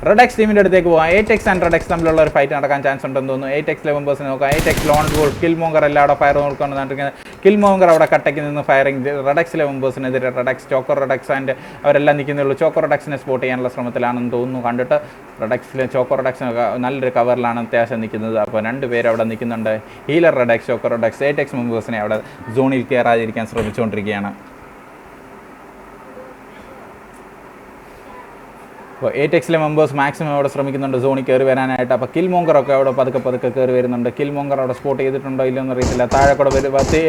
റെഡക്സ് ടീമിൻ്റെ അടുത്തേക്ക് പോകാം. 8X ആൻഡ് റെഡക്സ് തമ്മിലുള്ള ഒരു ഫൈറ്റ് നടക്കാൻ ചാൻസ് ഉണ്ടെന്ന് തോന്നുന്നു. 8Xലെ മെമ്പേഴ്സിനെ നോക്കാം. 8X ലോൺ ഗോൾ, കിൽമോങ്കർ എല്ലാം അവിടെ ഫയർ നോക്കിക്കൊണ്ടിരിക്കുന്നത്. കിൽമോങ്കർ അവിടെ കട്ടയ്ക്ക് നിന്ന് ഫയറിംഗ്. റെഡക്സിലെ മെമ്പേഴ്സിനെതിരെ ചോക്കർ റെഡക്സ് ആൻഡ് അവരെല്ലാം നിൽക്കുന്നുള്ളൂ. ചോക്കർ റെഡക്സിനെ സ്പോട്ട് ചെയ്യാനുള്ള ശ്രമത്തിലാണെന്ന് തോന്നുന്നു. കണ്ടിട്ട് റെഡക്സിലെ ചോക്കർ റെഡക്സിനൊക്കെ നല്ലൊരു കവറിലാണ് അത്യാവശ്യം നിൽക്കുന്നത്. അപ്പോൾ 2 പേര് അവിടെ നിൽക്കുന്നുണ്ട്. Healer Redux, Choker Redux. 8X മെമ്പേഴ്സിനെ അവിടെ സോണിൽ കയറാതിരിക്കാൻ ശ്രമിച്ചുകൊണ്ടിരിക്കുകയാണ്. അപ്പോൾ 8Xലെ മെമ്പേഴ്സ് മാക്സിമം അവിടെ ശ്രമിക്കുന്നുണ്ട് സോണിൽ കയറി വരാനായിട്ട്. അപ്പോൾ കിൽമോങ്കറൊക്കെ അവിടെ പതുക്കെ കയറി വരുന്നുണ്ട്. കിൽമോങ്കർ അവിടെ സ്പോട്ട് ചെയ്തിട്ടുണ്ടോ ഇല്ലയോ എന്നറിയത്തില്ല. താഴെ കൂടെ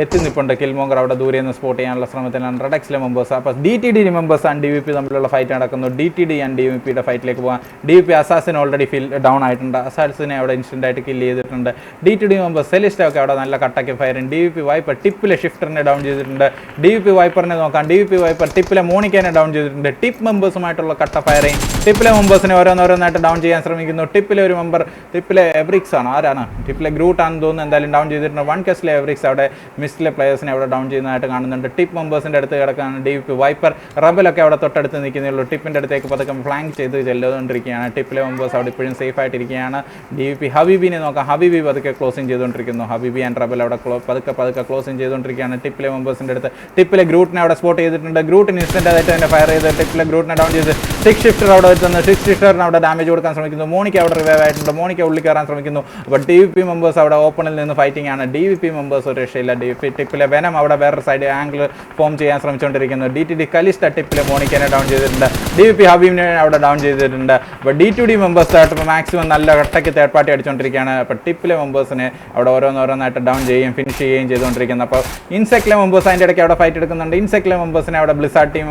എത്തി നിൽപ്പുണ്ട്. കിൽമോങ്കർ അവിടെ ദൂരെ നിന്ന് സ്പോട്ട് ചെയ്യാനുള്ള ശ്രമത്തിലാണ് റെഡക്സിലെ മെമ്പേഴ്സ്. അപ്പോൾ DTD മെമ്പേഴ്സ് ആൻഡ് DVP തമ്മിലുള്ള ഫൈറ്റ് നടക്കുന്നു. DTD ആൻഡ് DVPയുടെ ഫൈറ്റിലേക്ക് പോകാം. DVP അസാസിന് ഓൾറെഡി ഡൗൺ ആയിട്ടുണ്ട്. അസാസിനെ അവിടെ ഇൻസ്റ്റൻ്റായിട്ട് കില്ല് ചെയ്തിട്ടുണ്ട്. DTD മെമ്പേഴ്സ് സെലിസ്റ്റൊക്കെ അവിടെ നല്ല കട്ടയ്ക്ക് ഫയറിങ്. DVP വൈപ്പർ ടിപ്പിലെ ഷിഫ്റ്ററിനെ ഡൗൺ ചെയ്തിട്ടുണ്ട്. DVP വൈപ്പറിനെ നോക്കാം. DVP വൈപ്പർ ടിപ്പിലെ മോണിക്കനെ ഡൗൺ ചെയ്തിട്ടുണ്ട്. ടിപ്പ് മെമ്പേഴ്സുമായിട്ടുള്ള കട്ട ഫയറിങ്. ടിപ്പിലെ മെമ്പേഴ്സിനെ ഓരോന്നോരോന്നായിട്ട് ഡൗൺ ചെയ്യാൻ ശ്രമിക്കുന്നു. ടിപ്പിലെ ഒരു മെമ്പർ ടിപ്പിലെ എവറിക്സ് ആണ്, ആരാണ് ടിപ്പിലെ ഗ്രൂട്ട് ആണെന്ന് തോന്നുന്നു, എന്തായാലും ഡൗൺ ചെയ്തിട്ടുണ്ട്. 1 എവറിക്സ് അവിടെ മിസ്റ്റിലെ പ്ലേയേഴ്സിനെ അവിടെ ഡൗൺ ചെയ്യുന്നതായിട്ട് കാണുന്നുണ്ട്. ടിപ്പ് മെമ്പേഴ്സിൻ്റെ അടുത്ത് കിടക്കുകയാണ് DVP വൈപ്പർ റബലൊക്കെ അവിടെ തൊട്ടടുത്ത് നിൽക്കുന്നുള്ളൂ. ടിപ്പിൻ്റെ അടുത്തേക്ക് പതുക്കെ ഫ്ലാങ്ക് ചെയ്ത് ചെല്ലുകൊണ്ടിരിക്കുകയാണ്. ടിപ്പിലെ മെമ്പേഴ്സ് അവിടെ ഇപ്പോഴും സേഫ് ആയിട്ടിരിക്കുകയാണ്. DVP ഹബീബിനെ നോക്കാം, ഹബീബി പതുക്കെ ക്ലോസിങ് ചെയ്തുകൊണ്ടിരിക്കുന്നു. ഹബീബി ആൻഡ് റബൽ അവിടെ പതുക്കെ ക്ലോസിങ് ചെയ്തുകൊണ്ടിരിക്കുകയാണ്. ടിപ്പിലെ മെമ്പേഴ്സിൻ്റെ അടുത്ത് ടിപ്പിലെ ഗ്രൂട്ടിനെ അവിടെ സ്പോട്ട് ചെയ്തിട്ടുണ്ട്. ഗ്രൂട്ടിന് ഇൻസ്റ്റൻ്റ് ആയിട്ട് തന്നെ ഫയർ ചെയ്ത് ടിപ്പിലെ ഗ്രൂട്ടിനെ ഡൗൺ ചെയ്ത് സിക്സ് ഷിഫ്റ്റർ അവിടെ എത്തുന്നു. സിക്സ് ഷിഫ്റ്ററിന് അവിടെ ഡാമേജ് കൊടുക്കാൻ ശ്രമിക്കുന്നു. മോണിക്ക് അവിടെ റിവൈവ് ആയിട്ടുണ്ട്. മോണിക്ക് ഉള്ളിൽ കയറാൻ ശ്രമിക്കുന്നു. അപ്പോൾ DVP മെമ്പേഴ്സ് അവിടെ ഓപ്പണിൽ നിന്ന് ഫൈറ്റിംഗ് ആണ്. DVP മെമ്പേഴ്സ് ഒരു രക്ഷയില്ല. ടിപ്പിലെ വെനം അവിടെ വേറെ സൈഡ് ആംഗിൾ ഫോം ചെയ്യാൻ ശ്രമിച്ചുകൊണ്ടിരിക്കുന്നു. DTD കലിസ്റ്റ ടിപ്പിലെ മോണിക്കനെ ഡൗൺ ചെയ്തിട്ടുണ്ട്. DVP ഹബീബിനെ അവിടെ ഡൗൺ ചെയ്തിട്ടുണ്ട്. അപ്പോൾ D2D മെമ്പേഴ്സ് ആയിട്ട് മാക്സിമം നല്ല കട്ടയ്ക്ക് തേർഡ് പാർട്ടി അടിച്ചുകൊണ്ടിരിക്കുകയാണ്. അപ്പോൾ ടിപ്പിലെ മെമ്പേഴ്സിനെ അവിടെ ഓരോന്നോരോന്നായിട്ട് ഡൗൺ ചെയ്യുകയും ഫിനിഷ് ചെയ്യുകയും ചെയ്തുകൊണ്ടിരിക്കുന്നു. അപ്പോൾ ഇൻസെക്റ്റിലെ മെമ്പേഴ്സ് അതിൻ്റെ ഇടയ്ക്ക് അവിടെ ഫൈറ്റ് എടുക്കുന്നുണ്ട്. ഇൻസെക്റ്റിലെ മെമ്പേഴ്സിനെ അവിടെ ബ്ലിസാർഡ് ടീം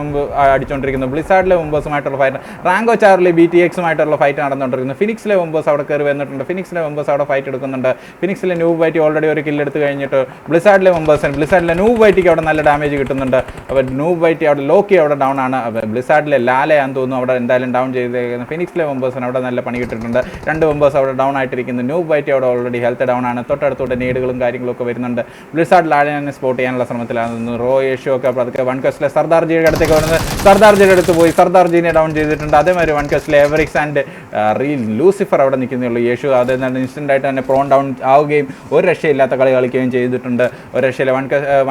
അടിച്ചുകൊണ്ടിരിക്കുന്നു. ബ്ലിസാർഡിലെ മെമ്പേഴ്സുമായിട്ടുള്ള ഫൈറ്റ്, റാങ്കോ ചാർലി BTXുമായിട്ടുള്ള ഫൈറ്റ് നടന്നുകൊണ്ടിരിക്കുന്നു. ഫിനിക്സിലെ മെമ്പേഴ്സ് അവിടെ കയറി വന്നിട്ടുണ്ട്. ഫിനിക്സിലെ മെമ്പേഴ്സ് അവിടെ ഫൈറ്റ് എടുക്കുന്നുണ്ട്. ഫിനിക്സിലെ ന്യൂബ് വൈറ്റി ഓൾറെഡി ഒരു കില്ലെടുത്ത് കഴിഞ്ഞിട്ട് ബ്ലിസാർഡിലെ ന്യൂബ് വൈറ്റിക്ക് അവിടെ നല്ല ഡാമേജ് കിട്ടുന്നുണ്ട്. അപ്പോൾ ന്യൂബ് വൈറ്റി അവിടെ ലോക്കി അവിടെ ഡൗൺ ആണ്. ബ്ലിസാർഡിലെ ലാലയാന്ന് തോന്നുന്നു അവിടെ എന്തായാലും ഡൗൺ ചെയ്തേക്കുന്നത്. ഫിനിക്സിലെ മെമ്പേഴ്സിന് അവിടെ നല്ല പണി കിട്ടിയിട്ടുണ്ട്. 2 മെമ്പേഴ്സ് അവിടെ ഡൗൺ ആയിട്ടിരിക്കുന്നു. ന്യൂബ് വൈറ്റി അവിടെ ഓൾറെഡി ഹെൽത്ത് ഡൗൺ ആണ്. തൊട്ടടുത്തോട്ട് നീഡുകളും കാര്യങ്ങളൊക്കെ വരുന്നുണ്ട്. ബ്ലിസാർഡ് ലാലനെ സ്പോട്ട് ചെയ്യാനുള്ള ശ്രമത്തിലായിരുന്നു. റോ ഏഷ്യോ ഒക്കെ അതൊക്കെ 1 സർദാർജിയുടെ അടുത്തേക്ക് വരുന്നത്. സർദാർജിയുടെ അടുത്ത് പോയി സർദാർജിനെ ഡൗൺ ചെയ്തിട്ടുണ്ട്. അതേമാതിരി 1 എവറിക്സ് ആൻഡ് ലൂസിഫർ അവിടെ നിൽക്കുന്നുള്ളൂ. യേശു അതെന്താണ് ഇൻസ്റ്റൻ്റ് ആയിട്ട് തന്നെ പ്രോൺ ഡൗൺ ആവുകയും ഒരു രക്ഷയില്ലാത്ത കളി കളിക്കുകയും ചെയ്തിട്ടുണ്ട്. ഒരു രക്ഷയില്ല.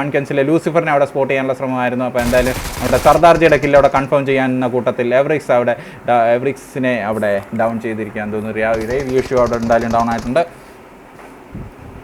1 ലൂസിഫറിനെ അവിടെ സ്പോട്ട് ചെയ്യാനുള്ള ശ്രമമായിരുന്നു. അപ്പോൾ എന്തായാലും അവിടെ സർദാർജിയുടെ കില്ല് അവിടെ കൺഫേം ചെയ്യാവുന്ന കൂട്ടത്തിൽ എവറിക്സിനെ അവിടെ ഡൗൺ ചെയ്തിരിക്കാൻ തോന്നുന്നു. യേശു അവിടെ എന്തായാലും ഡൗൺ ആയിട്ടുണ്ട്.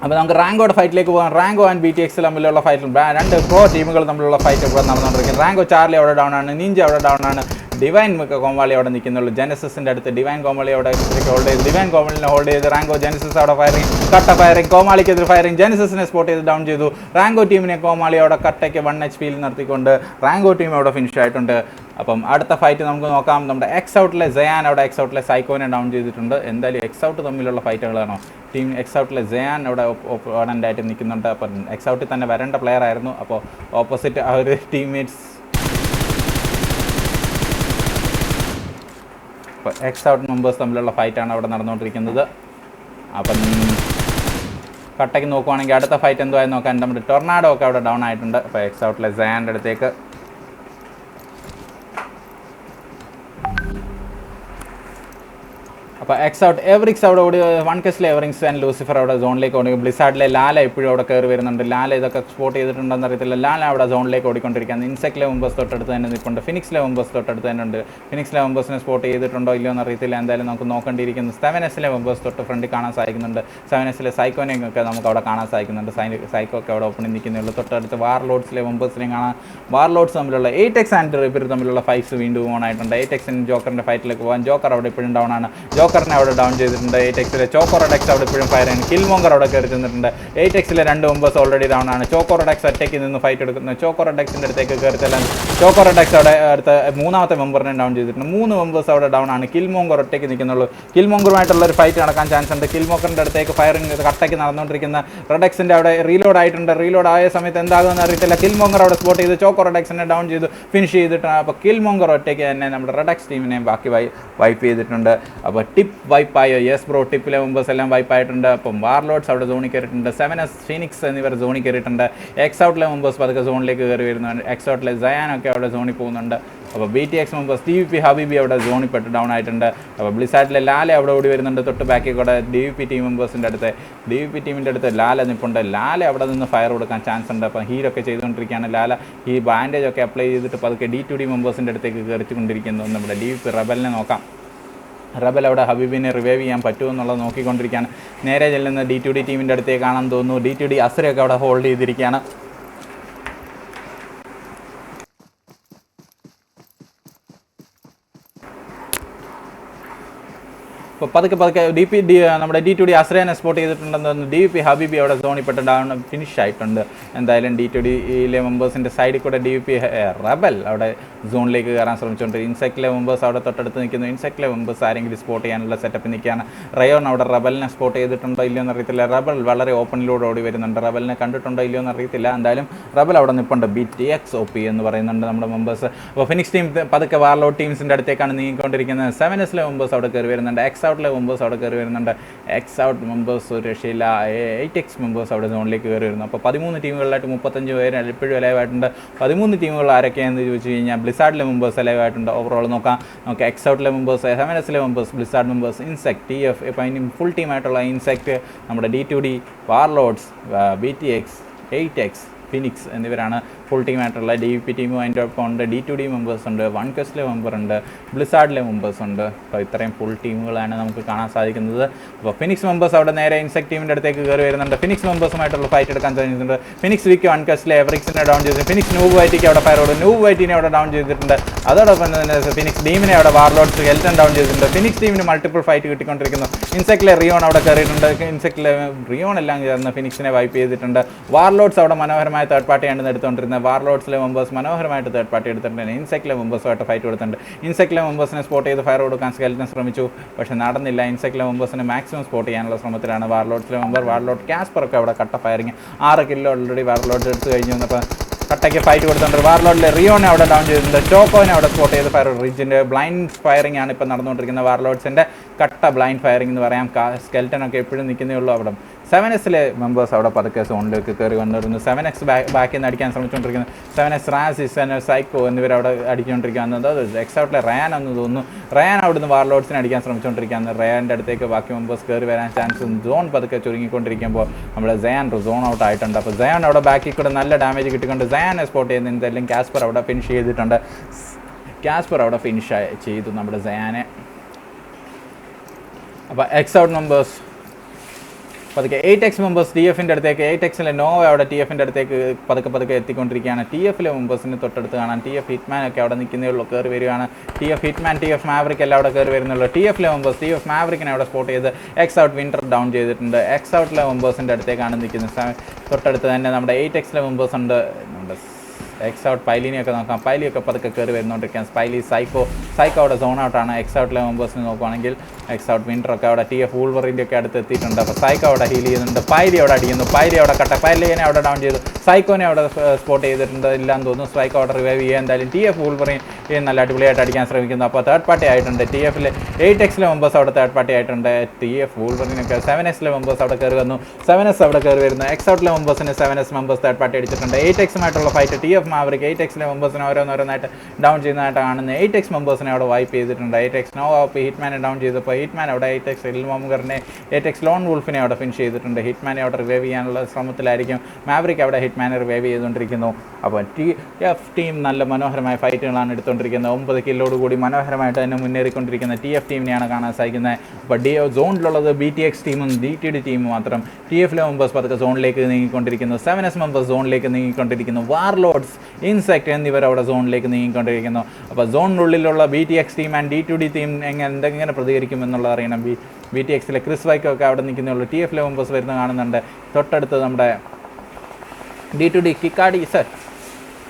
അപ്പോൾ നമുക്ക് റാങ്കോയുടെ ഫൈറ്റിലേക്ക് പോകാം. റാങ്കോ ആൻഡ് BTX തമ്മിലുള്ള ഫൈറ്റിൽ 2 പ്രോ ടീമുകൾ തമ്മിലുള്ള ഫൈറ്റ് ഇവിടെ നടന്നുകൊണ്ടിരിക്കുന്നത്. റാങ്കോ ചാർലി അവിടെ ഡൗൺ ആണ്. നിഞ്ച അവിടെ ഡൗൺ ആണ്. ഡിവൈൻ കോമാളി അവിടെ നിൽക്കുന്നുള്ളൂ. ജെനസിൻ്റെ അടുത്ത് ഡിവൈൻ കോമാളി അവിടെ ഹോൾഡ് ചെയ്ത് ഡിവൈൻ കോമാളിനെ ഹോൾഡ് ചെയ്ത് റാങ്കോ ജെനസിസ് അവിടെ ഫയറിങ്, കട്ട ഫയറിങ്, കോമാളിക്കെതിരെ ഫയറിങ്, ജെനസിനെ സ്പോട്ട് ചെയ്ത് ഡൗൺ ചെയ്തു. റാങ്കോ ടീമിനെ കോമാളി അവിടെ കട്ടയ്ക്ക് 1 HP നിർത്തിക്കൊണ്ട് റാങ്കോ ടീം അവിടെ ഫിനിഷ് ആയിട്ടുണ്ട്. അപ്പം അടുത്ത ഫൈറ്റ് നമുക്ക് നോക്കാം. നമ്മുടെ എക്സ് ഔട്ടിലെ ജയാൻ അവിടെ എക്സ് ഔട്ടിലെ സൈക്കോനെ ഡൗൺ ചെയ്തിട്ടുണ്ട്. എന്തായാലും എക്സ് ഔട്ട് തമ്മിലുള്ള ഫൈറ്റുകളാണോ? ടീം എക്സ് ഔട്ടിലെ ജയാൻ അവിടെ ഓപ്പണൻ്റായിട്ട് നിൽക്കുന്നുണ്ട്. അപ്പം എക്സ് ഔട്ടിൽ തന്നെ വരേണ്ട പ്ലെയർ ആയിരുന്നു. അപ്പോൾ ഓപ്പോസിറ്റ് ആ ഒരു ടീംമേറ്റ്സ് ഇപ്പോൾ എക്സ് ഔട്ട് മെമ്പേഴ്സ് തമ്മിലുള്ള ഫൈറ്റാണ് അവിടെ നടന്നുകൊണ്ടിരിക്കുന്നത്. അപ്പം കട്ടയ്ക്ക് നോക്കുവാണെങ്കിൽ അടുത്ത ഫൈറ്റ് എന്തുവായി നോക്കാൻ നമ്മുടെ ടൊർണാഡോ ഒക്കെ അവിടെ ഡൗൺ ആയിട്ടുണ്ട്. അപ്പോൾ എക്സ് ഔട്ടിലെ ജയാൻ്റെ അടുത്തേക്ക് അപ്പോൾ എക്സ് ഔട്ട് എവറിക്സ് അവിടെ ഓടി 1 എവറിങ്സ് ആൻഡ് ലൂസിഫർ അവിടെ സോണിലേക്ക് ഓടി. ബ്ലിസാർഡിലെ ലാല ഇപ്പോഴും അവിടെ കയറി വരുന്നുണ്ട്. ലാല ഇതൊക്കെ സ്പോട്ട് ചെയ്തിട്ടുണ്ടെന്ന് അറിയത്തില്ല. ലാല അവിടെ സോണിലേക്ക് ഓടിക്കൊണ്ടിരിക്കുകയാണ്. ഇൻസെക്റ്റിലെ മെമ്പേഴ്സ് തൊട്ടടുത്ത് തന്നെ നിൽപ്പുണ്ട്. ഫിനിക്സിലെ മെമ്പേഴ്സ് തൊട്ടടുത്ത് തന്നെ ഉണ്ട്. ഫിനിക്സിലെ മെമ്പേഴ്സിനെ സ്പോട്ട് ചെയ്തിട്ടുണ്ടോ ഇല്ലയോ എന്ന് അറിയത്തില്ല. എന്തായാലും നമുക്ക് നോക്കേണ്ടിയിരിക്കുന്നു. 7S മെമ്പേഴ്സ് തൊട്ട് ഫ്രണ്ടിൽ കാണാൻ സാധിക്കുന്നുണ്ട്. 7S സൈക്കോനെയൊക്കെ നമുക്ക് അവിടെ കാണാൻ സാധിക്കുന്നുണ്ട്. സൈക്കോ ഒക്കെ അവിടെ ഓപ്പണിൽ നിൽക്കുന്നുള്ളൂ. തൊട്ടടുത്ത് വാർലോഡ്സിലെ മെമ്പേഴ്സിനെ കാണാൻ. വാർലോഡ്സ് തമ്മിലുള്ള 8X ആൻഡ് ഇവർ തമ്മിലുള്ള ഫൈറ്റ്സ് വീണ്ടും ഓൺ ആയിട്ടുണ്ട്. 8Xനും ജോക്കറിൻ്റെ ഫൈറ്റിലേക്ക് പോകാൻ. ജോക്കർ അവിടെ ഇപ്പോഴും ഡൗൺ ആണ്. ജോക്കറിനെ അവിടെ ഡൗൺ ചെയ്തിട്ടുണ്ട്. 8Xലെ ചോക്കോറോഡെക്സ് അവിടെ ഇപ്പോഴും ഫയർ ചെയ്യുന്നു. കിൽമോങ്കർ അവിടെ കയറി ചെന്നിട്ടുണ്ട്. 8Xലെ 2 മെമ്പേഴ്സ് ഓൾറെഡി ഡൗൺ ആണ്. ചോക്കോറോഡെക്സ് ഒറ്റയ്ക്ക് നിന്ന് ഫൈറ്റ് എടുക്കുന്നു. ചോക്കോറോഡെക്സിൻ്റെ അടുത്തേക്ക് കയറി ചെല്ലാൻ ചോക്കോറോഡെക്സ് അവിടെ അടുത്ത 3ാമത്തെ മെമ്പറിനെ ഡൗൺ ചെയ്തിട്ടുണ്ട്. 3 മെമ്പേഴ്സ് അവിടെ ഡൗൺ ആണ്. കിൽമോങ്കർ ഒറ്റയ്ക്ക് നിൽക്കുന്നുള്ളൂ. കിൽമോങ്കറുമായിട്ടുള്ള ഒരു ഫൈറ്റ് നടക്കാൻ ചാൻസ് ഉണ്ട്. കിൽമോങ്കറിൻ്റെ അടുത്തേക്ക് ഫയറിംഗ് കട്ടയ്ക്ക് നടന്നുകൊണ്ടിരിക്കുന്ന റെഡെക്സിൻ്റെ അവിടെ റീലോഡ് ആയിട്ടുണ്ട്. റീലോഡ് ആയ സമയത്ത് എന്താകുമെന്ന് അറിയത്തില്ല. കിൽമോങ്കർ അവിടെ സ്പോട്ട് ചെയ്ത് ചോക്കോറോഡെക്സിനെ ഡൗൺ ചെയ്ത് ഫിനിഷ് ചെയ്തിട്ടാണ്. അപ്പോൾ കിൽമോങ്കർ ഒറ്റയ്ക്ക് തന്നെ നമ്മുടെ റെഡെക്സ് ടീമിനെ ബാക്കി വൈപ്പ് ചെയ്തിട്ടുണ്ട്. അപ്പോൾ ടിപ്പ് വൈപ്പായോ? യെസ് ബ്രോ, ടിപ്പിലെ മെമ്പേഴ്സ് എല്ലാം വൈപ്പായിട്ടുണ്ട്. അപ്പം വാർലോഡ്സ് അവിടെ സോണിൽ കയറിയിട്ടുണ്ട്. 7S ഫീനിക്സ് എന്നിവർ സോണിൽ കയറിയിട്ടുണ്ട്. എക്സ് ഔട്ടിലെ മെമ്പേഴ്സ് പതുക്കെ സോണിലേക്ക് കയറി വരുന്നുണ്ട്. എക്സ് ഔട്ടിലെ ജയാനൊക്കെ അവിടെ സോണിൽ പോകുന്നുണ്ട്. അപ്പോൾ BTX മെമ്പേഴ്സ് DVP ഹബീബി അവിടെ സോണിൽ പെട്ട് ഡൗൺ ആയിട്ടുണ്ട്. അപ്പോൾ ബ്ലിസാർഡിലെ ലാല അവിടെ ഓടി വരുന്നുണ്ട്. തൊട്ട് ബാക്കിൽ കൂടെ DVP ടീം മെമ്പേഴ്സിൻ്റെ അടുത്ത് DVP ടീമിൻ്റെ അടുത്ത് ലാല നിൽപ്പുണ്ട്. ലാല അവിടെ നിന്ന് ഫയർ കൊടുക്കാൻ ചാൻസ് ഉണ്ട്. അപ്പം ഹീലൊക്കെ ചെയ്തുകൊണ്ടിരിക്കുകയാണ് ലാല. ഈ ബാൻഡേജ് ഒക്കെ അപ്ലൈ ചെയ്തിട്ട് പതുക്കെ D2D മെമ്പേഴ്സിൻ്റെ അടുത്തേക്ക് കയറിച്ചുകൊണ്ടിരിക്കുന്നു. നമ്മുടെ DVP റബലിനെ നോക്കാം. റബൽ അവിടെ ഹബീബിനെ റിവൈവ് ചെയ്യാൻ പറ്റുമെന്നുള്ളത് നോക്കിക്കൊണ്ടിരിക്കുകയാണ്. നേരെ ചെല്ലുന്ന D2D ടീമിൻ്റെ അടുത്തേക്കാണെന്ന് തോന്നുന്നു. D2D അസുരയൊക്കെ അവിടെ ഹോൾഡ് ചെയ്തിരിക്കുകയാണ്. ഇപ്പോൾ പതുക്കെ നമ്മുടെ D2D അസ്രേനെ സ്പോട്ട് ചെയ്തിട്ടുണ്ടെന്ന് തോന്നുന്നു. DVP ഹബീബി അവിടെ സോണിപ്പെട്ട് ഡൗൺ ഫിനിഷ് ആയിട്ടുണ്ട്. എന്തായാലും D2Dയിലെ മെമ്പേഴ്സിൻ്റെ സൈഡിൽ കൂടെ DVP റബൽ അവിടെ സോണിലേക്ക് കയറാൻ ശ്രമിച്ചുകൊണ്ട് ഇൻസെക്റ്റിലെ മെമ്പേഴ്സ് അവിടെ തൊട്ടടുത്ത് നിൽക്കുന്നു. ഇൻസെക്റ്റിലെ മെമ്പേഴ്സ് ആരെങ്കിലും സ്പോട്ട് ചെയ്യാനുള്ള സെറ്റപ്പ് നിൽക്കുകയാണ്. റയോൺ അവിടെ റബലിനെ സ്പോട്ട് ചെയ്തിട്ടുണ്ടോ ഇല്ലയോ എന്നറിയത്തില്ല. റബൽ വളരെ ഓപ്പണിലൂടെ ഓടി വരുന്നുണ്ട്. റബലിനെ കണ്ടിട്ടുണ്ടോ ഇല്ലയോ എന്നറിയത്തില്ല. എന്തായാലും റബൽ അവിടെ നിൽപ്പുണ്ട്. BTX OP എന്ന് പറയുന്നുണ്ട് നമ്മുടെ മെമ്പേഴ്സ്. അപ്പോൾ ഫിനിക്സ് ടീം പതുക്കെ വാർലോഡ് ടീംസിൻ്റെ അടുത്തേക്കാണ് നീങ്ങിക്കൊണ്ടിരിക്കുന്നത്. 7Sലെ മെമ്പേഴ്സ് അവിടെ കയറി വരുന്നുണ്ട്. X ഔട്ടിലെ മെമ്പേഴ്സ് അവിടെ കയറി വരുന്നുണ്ട്. X ഔട്ട് മെമ്പേഴ്സ് ഒരു രക്ഷയില്ല. 8X മെമ്പേഴ്സ് അവിടെ സോണിലേക്ക് കയറി വരുന്നു. അപ്പോൾ 13 ടീമുകളിലായിട്ട് 35 പേര് ഇപ്പോഴും ലൈവായിട്ടുണ്ട്. 13 ടീമുകൾ ആരൊക്കെയാണെന്ന് ചോദിച്ചു കഴിഞ്ഞാൽ ബ്ലിസാർഡിലെ മെമ്പേഴ്സ് ലൈവായിട്ടുണ്ട്. ഓവറോൾ നോക്കാം. X ഔട്ടിലെ മെമ്പേഴ്സ്, 7Sലെ members, Blizzard members, Insect, TF, ഇപ്പോൾ ഇനി ഫുൾ ടീമായിട്ടുള്ള ഇൻസെക്ട്, നമ്മുടെ D2D, Warlords, BTX, 8X, Phoenix എന്നിവരാണ് ഫുൾ ടീമായിട്ടുള്ള. DVP ടീമും അതിൻ്റെ ഒപ്പം ഉണ്ട്. D2D മെമ്പേഴ്സ് ഉണ്ട്. OneQuestലെ മെമ്പർ ഉണ്ട്. ബ്ലിസാർഡിലെ മെമ്പേഴ്സ് ഉണ്ട്. അപ്പോൾ ഇത്രയും ഫുൾ ടീമുകളാണ് നമുക്ക് കാണാൻ സാധിക്കുന്നത്. അപ്പോൾ ഫിനിക്സ് മെമ്പേഴ്സ് അവിടെ നേരെ ഇൻസെക്ട് ടീമിൻ്റെ അടുത്തേക്ക് കയറി വരുന്നുണ്ട്. ഫിനിക്സ് മെമ്പേഴ്സുമായിട്ടുള്ള ഫൈറ്റ് എടുക്കാൻ സാധിക്കുന്നുണ്ട്. ഫിനിക്സ് വിക്ക് OneQuestലെ എവറിക്സിനെ ഡൗൺ ചെയ്തു. ഫിനിക്സ് നൂബ് വൈറ്റിക്ക് അവിടെ ഫയർ കൊടുക്കും. നൂബ് വൈറ്റിനെ അവിടെ ഡൗൺ ചെയ്തിട്ടുണ്ട്. അതോടൊപ്പം തന്നെ ഫിനിക്സ് ടീമിനെ അവിടെ വാർലോഡ്സ് ഹെൽറ്റൺ ഡൗൺ ചെയ്തിട്ടുണ്ട്. ഫിനിക്സ് ടീമിന് മൾട്ടിപ്പിൾ ഫൈറ്റ് കിട്ടിക്കൊണ്ടിരിക്കുന്നു. ഇൻസെക്റ്റിലെ റിയോൺ അവിടെ കയറിയിട്ടുണ്ട്. ഇൻസെക്റ്റിലെ റിയോൺ എല്ലാം ചേർന്ന് ഫിനിക്സിനെ വൈപ്പ് ചെയ്തിട്ടുണ്ട്. വാർലോഡ്സ് അവിടെ മനോഹരമായ തേർഡ് പാർട്ടിയാണ് എടുത്തുകൊണ്ടിരുന്നത്. വാർലോഡ്സിലെ മെമ്പേഴ്സ് മനോഹരമായിട്ട് തേർഡ് പാർട്ടി എടുത്തിട്ടുണ്ട്. ഇൻസെക്റ്റിലെ മെമ്പേഴ്സുമായിട്ട് ഫൈറ്റ് കൊടുത്തിട്ടുണ്ട്. ഇൻസെക്റ്റിലെ മെമ്പേഴ്സിനെ സ്പോട്ട് ചെയ്ത് ഫയർ കൊടുക്കാൻ സ്കെൽറ്റൻ ശ്രമിച്ചു. പക്ഷേ നടന്നില്ല. ഇൻസെക്റ്റിലെ മെമ്പേഴ്സിനെ മാക്സിമം സ്പോട്ട് ചെയ്യാനുള്ള ശ്രമത്തിലാണ് വാർലോഡ്സിലെ മെമ്പർ. വാർലോഡ് കാസ്പറൊക്കെ അവിടെ കട്ട ഫയറിങ് 6 കിലോ ഓൾറെഡി വാർലോഡ് എടുത്ത് കഴിഞ്ഞു വന്നപ്പോൾ കട്ടയ്ക്ക് ഫൈറ്റ് കൊടുത്തിട്ടുണ്ട്. വാർലോഡിലെ റിയോനെ അവിടെ ഡൗൺ ചെയ്തിട്ടുണ്ട്. ചോക്കോനെ അവിടെ സ്പോട്ട് ചെയ്ത് ഫയർ. റിജിൻ്റെ ബ്ലൈൻഡ് ഫയറിംഗ് ആണ് ഇപ്പോൾ നടന്നുകൊണ്ടിരിക്കുന്നത്. വാർലോഡ്സിൻ്റെ കട്ട ബ്ലൈൻഡ് ഫയറിംഗ് എന്ന് പറയാം. സ്കെൽറ്റനൊക്കെ എപ്പോഴും നിൽക്കുന്നേ ഉള്ളൂ അവിടെ. 7Sലെ മെമ്പേഴ്സ് അവിടെ പതുക്കെ സോണിലേക്ക് കയറി വന്നിരുന്നു. 7X ബാക്കിൽ നിന്ന് അടിക്കാൻ ശ്രമിച്ചുകൊണ്ടിരിക്കുന്നു. 7X, റാസിസ്, സൈക്കോ എന്നിവരവിടെ അടിച്ചുകൊണ്ടിരിക്കുകയാണ്. X ഔട്ടിലെ റയാൻ എന്ന് തോന്നുന്നു. റയാൻ അവിടുന്ന് വാർലോഡ്സിനെ അടിക്കാൻ ശ്രമിച്ചുകൊണ്ടിരിക്കുകയാണ്. റയാൻ്റെ അടുത്തേക്ക് ബാക്കി മെമ്പേഴ്സ് കയറി വരാൻ ചാൻസ്. സോൺ പതുക്കെ ചുരുങ്ങിക്കൊണ്ടിരിക്കുമ്പോൾ നമ്മുടെ സയാൻ സോൺ ഔട്ട് ആയിട്ടുണ്ട്. അപ്പോൾ സയാൻ അവിടെ ബാക്കിൽ കൂടെ നല്ല ഡാമേജ് കിട്ടിക്കൊണ്ട് സയാനെ സ്പോട്ട് ചെയ്യുന്നതിന് അല്ലെങ്കിൽ കാസ്പർ അവിടെ ഫിനിഷ് ചെയ്തിട്ടുണ്ട്. കാസ്പർ അവിടെ ഫിനിഷ് ചെയ്തു നമ്മുടെ സയാനെ. അപ്പോൾ X ഔട്ട് മെമ്പേഴ്സ് പതുക്കെ 8X മെമ്പേഴ്സ് TFൻ്റെ അടുത്തേക്ക്, 8Xലെ നോവ അവിടെ TFൻ്റെ അടുത്തേക്ക് പതുക്കെ എത്തിക്കൊണ്ടിരിക്കുകയാണ്. TFലെ മെമ്പേഴ്സിന് തൊട്ടടുത്ത് കാണാൻ TF ഹിറ്റ്മാൻ ഒക്കെ അവിടെ നിൽക്കുന്നേ ഉള്ളൂ, കയറി വരികയാണ്. TF ഹിറ്റ്മാൻ, TF മാവറിക് എല്ലാം അവിടെ കയറി വരുന്നുള്ളൂ. TFലെ മെമ്പേഴ്സ് TF മാവറിക്കിനെ അവിടെ സ്പോട്ട് ചെയ്ത് X ഔട്ട് വിൻ്റർ ഡൗൺ ചെയ്തിട്ടുണ്ട്. X ഔട്ടിലെ മെമ്പേഴ്സിൻ്റെ അടുത്തേക്കാണ് നിൽക്കുന്നത്. തൊട്ടടുത്ത് തന്നെ നമ്മുടെ 8Xലെ മെമ്പേഴ്സ് ഉണ്ട്. X ഔട്ട് പൈലിനെയൊക്കെ നോക്കാം. പൈലിയൊക്കെ പതുക്കെ കയറി വരുന്നോണ്ടിരിക്കുകയാണ്. സ്പൈലി, സൈക്കോ അവിടെ സോൺ ഔട്ടാണ്. X ഔട്ടിലെ മെമ്പേഴ്സിന് നോക്കുവാണെങ്കിൽ X ഔട്ട് വിൻ്ററൊക്കെ അവിടെ TF വൂൾവറിൻ്റെ ഒക്കെ അടുത്ത് എത്തിയിട്ടുണ്ട്. അപ്പോൾ സൈക്കോ അവിടെ ഹീൽ ചെയ്യുന്നുണ്ട്. പൈലി അവിടെ അടിക്കുന്നു. പൈലി അവിടെ കട്ട പൈലിനെ അവിടെ ഡൗൺ ചെയ്തു. സൈക്കോനെ അവിടെ സ്പോട്ട് ചെയ്തിട്ടുണ്ട്. ഇല്ലാന്ന് തോന്നുന്നു. സൈക്കോ അവിടെ റിവൈവ് ചെയ്യുക. എന്തായാലും TF വൂൾവറിൻ നല്ല അടിപൊളിയായിട്ട് അടിക്കാൻ ശ്രമിക്കുന്നു. അപ്പോൾ തേർഡ് പാർട്ടി ആയിട്ടുണ്ട്. TFലെ 8Xലെ മെമ്പേഴ്സ് അവിടെ തേർഡ് പാർട്ടി ആയിട്ടുണ്ട്. TF വൂൾവറിനൊക്കെ 7Sലെ മെമ്പേഴ്സ് അവിടെ കയറി വന്നു. 7S അവിടെ കയറി വരുന്നു. X ഔട്ടിലെ മെമ്പേഴ്സിന് 7S members third party അടിച്ചിട്ടുണ്ട്. 8Xുമായിട്ടുള്ള ഫൈറ്റ് TF മാവറിക്ക് 8Xലെ മെമ്പേഴ്സിനെ ഓരോന്നായിട്ട് ഡൗൺ ചെയ്യുന്നതായിട്ട് കാണുന്നത്. 8X മെമ്പേഴ്സിനെ അവിടെ വൈപ്പ് ചെയ്തിട്ടുണ്ട്. 8X നോവ ഹിറ്റ്മാനെ ഡൗൺ ചെയ്തപ്പോൾ ഹിറ്റ്മാൻ അവിടെ 8X ഇൽമോമറിനെ 8X ലോൺ വൂൾഫിനെ അവിടെ ഫിനിഷ് ചെയ്തിട്ടുണ്ട്. ഹിറ്റ്മാനെ അവിടെ റിവൈവ് ചെയ്യാനുള്ള ശ്രമത്തിലായിരിക്കും. മാവറിക്ക് അവിടെ ഹിറ്റ്മാനെ റിവൈവ് ചെയ്തുകൊണ്ടിരിക്കുന്നു. അപ്പോൾ TF ടീം നല്ല മനോഹരമായ ഫൈറ്റുകളാണ് എടുത്തുകൊണ്ടിരിക്കുന്നത്. 9 കില്ലോട് കൂടി മനോഹരമായിട്ട് തന്നെ മുന്നേറിക്കൊണ്ടിരിക്കുന്ന TF ടീമിനെയാണ് കാണാൻ സാധിക്കുന്നത്. അപ്പോൾ സോണിലുള്ളത് BTX ടീമും DTD ടീമും മാത്രം. TFലെ മെമ്പേഴ്സ് പതുക്കെ സോണിലേക്ക് നീങ്ങിക്കൊണ്ടിരിക്കുന്നു. 7S മെമ്പേഴ്സ് സോണിലേക്ക് നീങ്ങിക്കൊണ്ടിരിക്കുന്നു. വാർലോഡ്സ്, ഇൻസെക്ട് എന്നിവർ അവിടെ സോണിലേക്ക് നീങ്ങിക്കൊണ്ടിരിക്കുന്നു. അപ്പോൾ സോണിനുള്ളിലുള്ള BTX team and D2D team എന്തെങ്ങനെ പ്രതികരിക്കും എന്നുള്ളത് അറിയണം. BTXലെ ക്രിസ് വൈക്കൊക്കെ അവിടെ നിൽക്കുന്നുള്ളൂ. TFലെ മെമ്പേഴ്സ് വരുന്ന കാണുന്നുണ്ട്. തൊട്ടടുത്ത് നമ്മുടെ D2D കിക്കാടി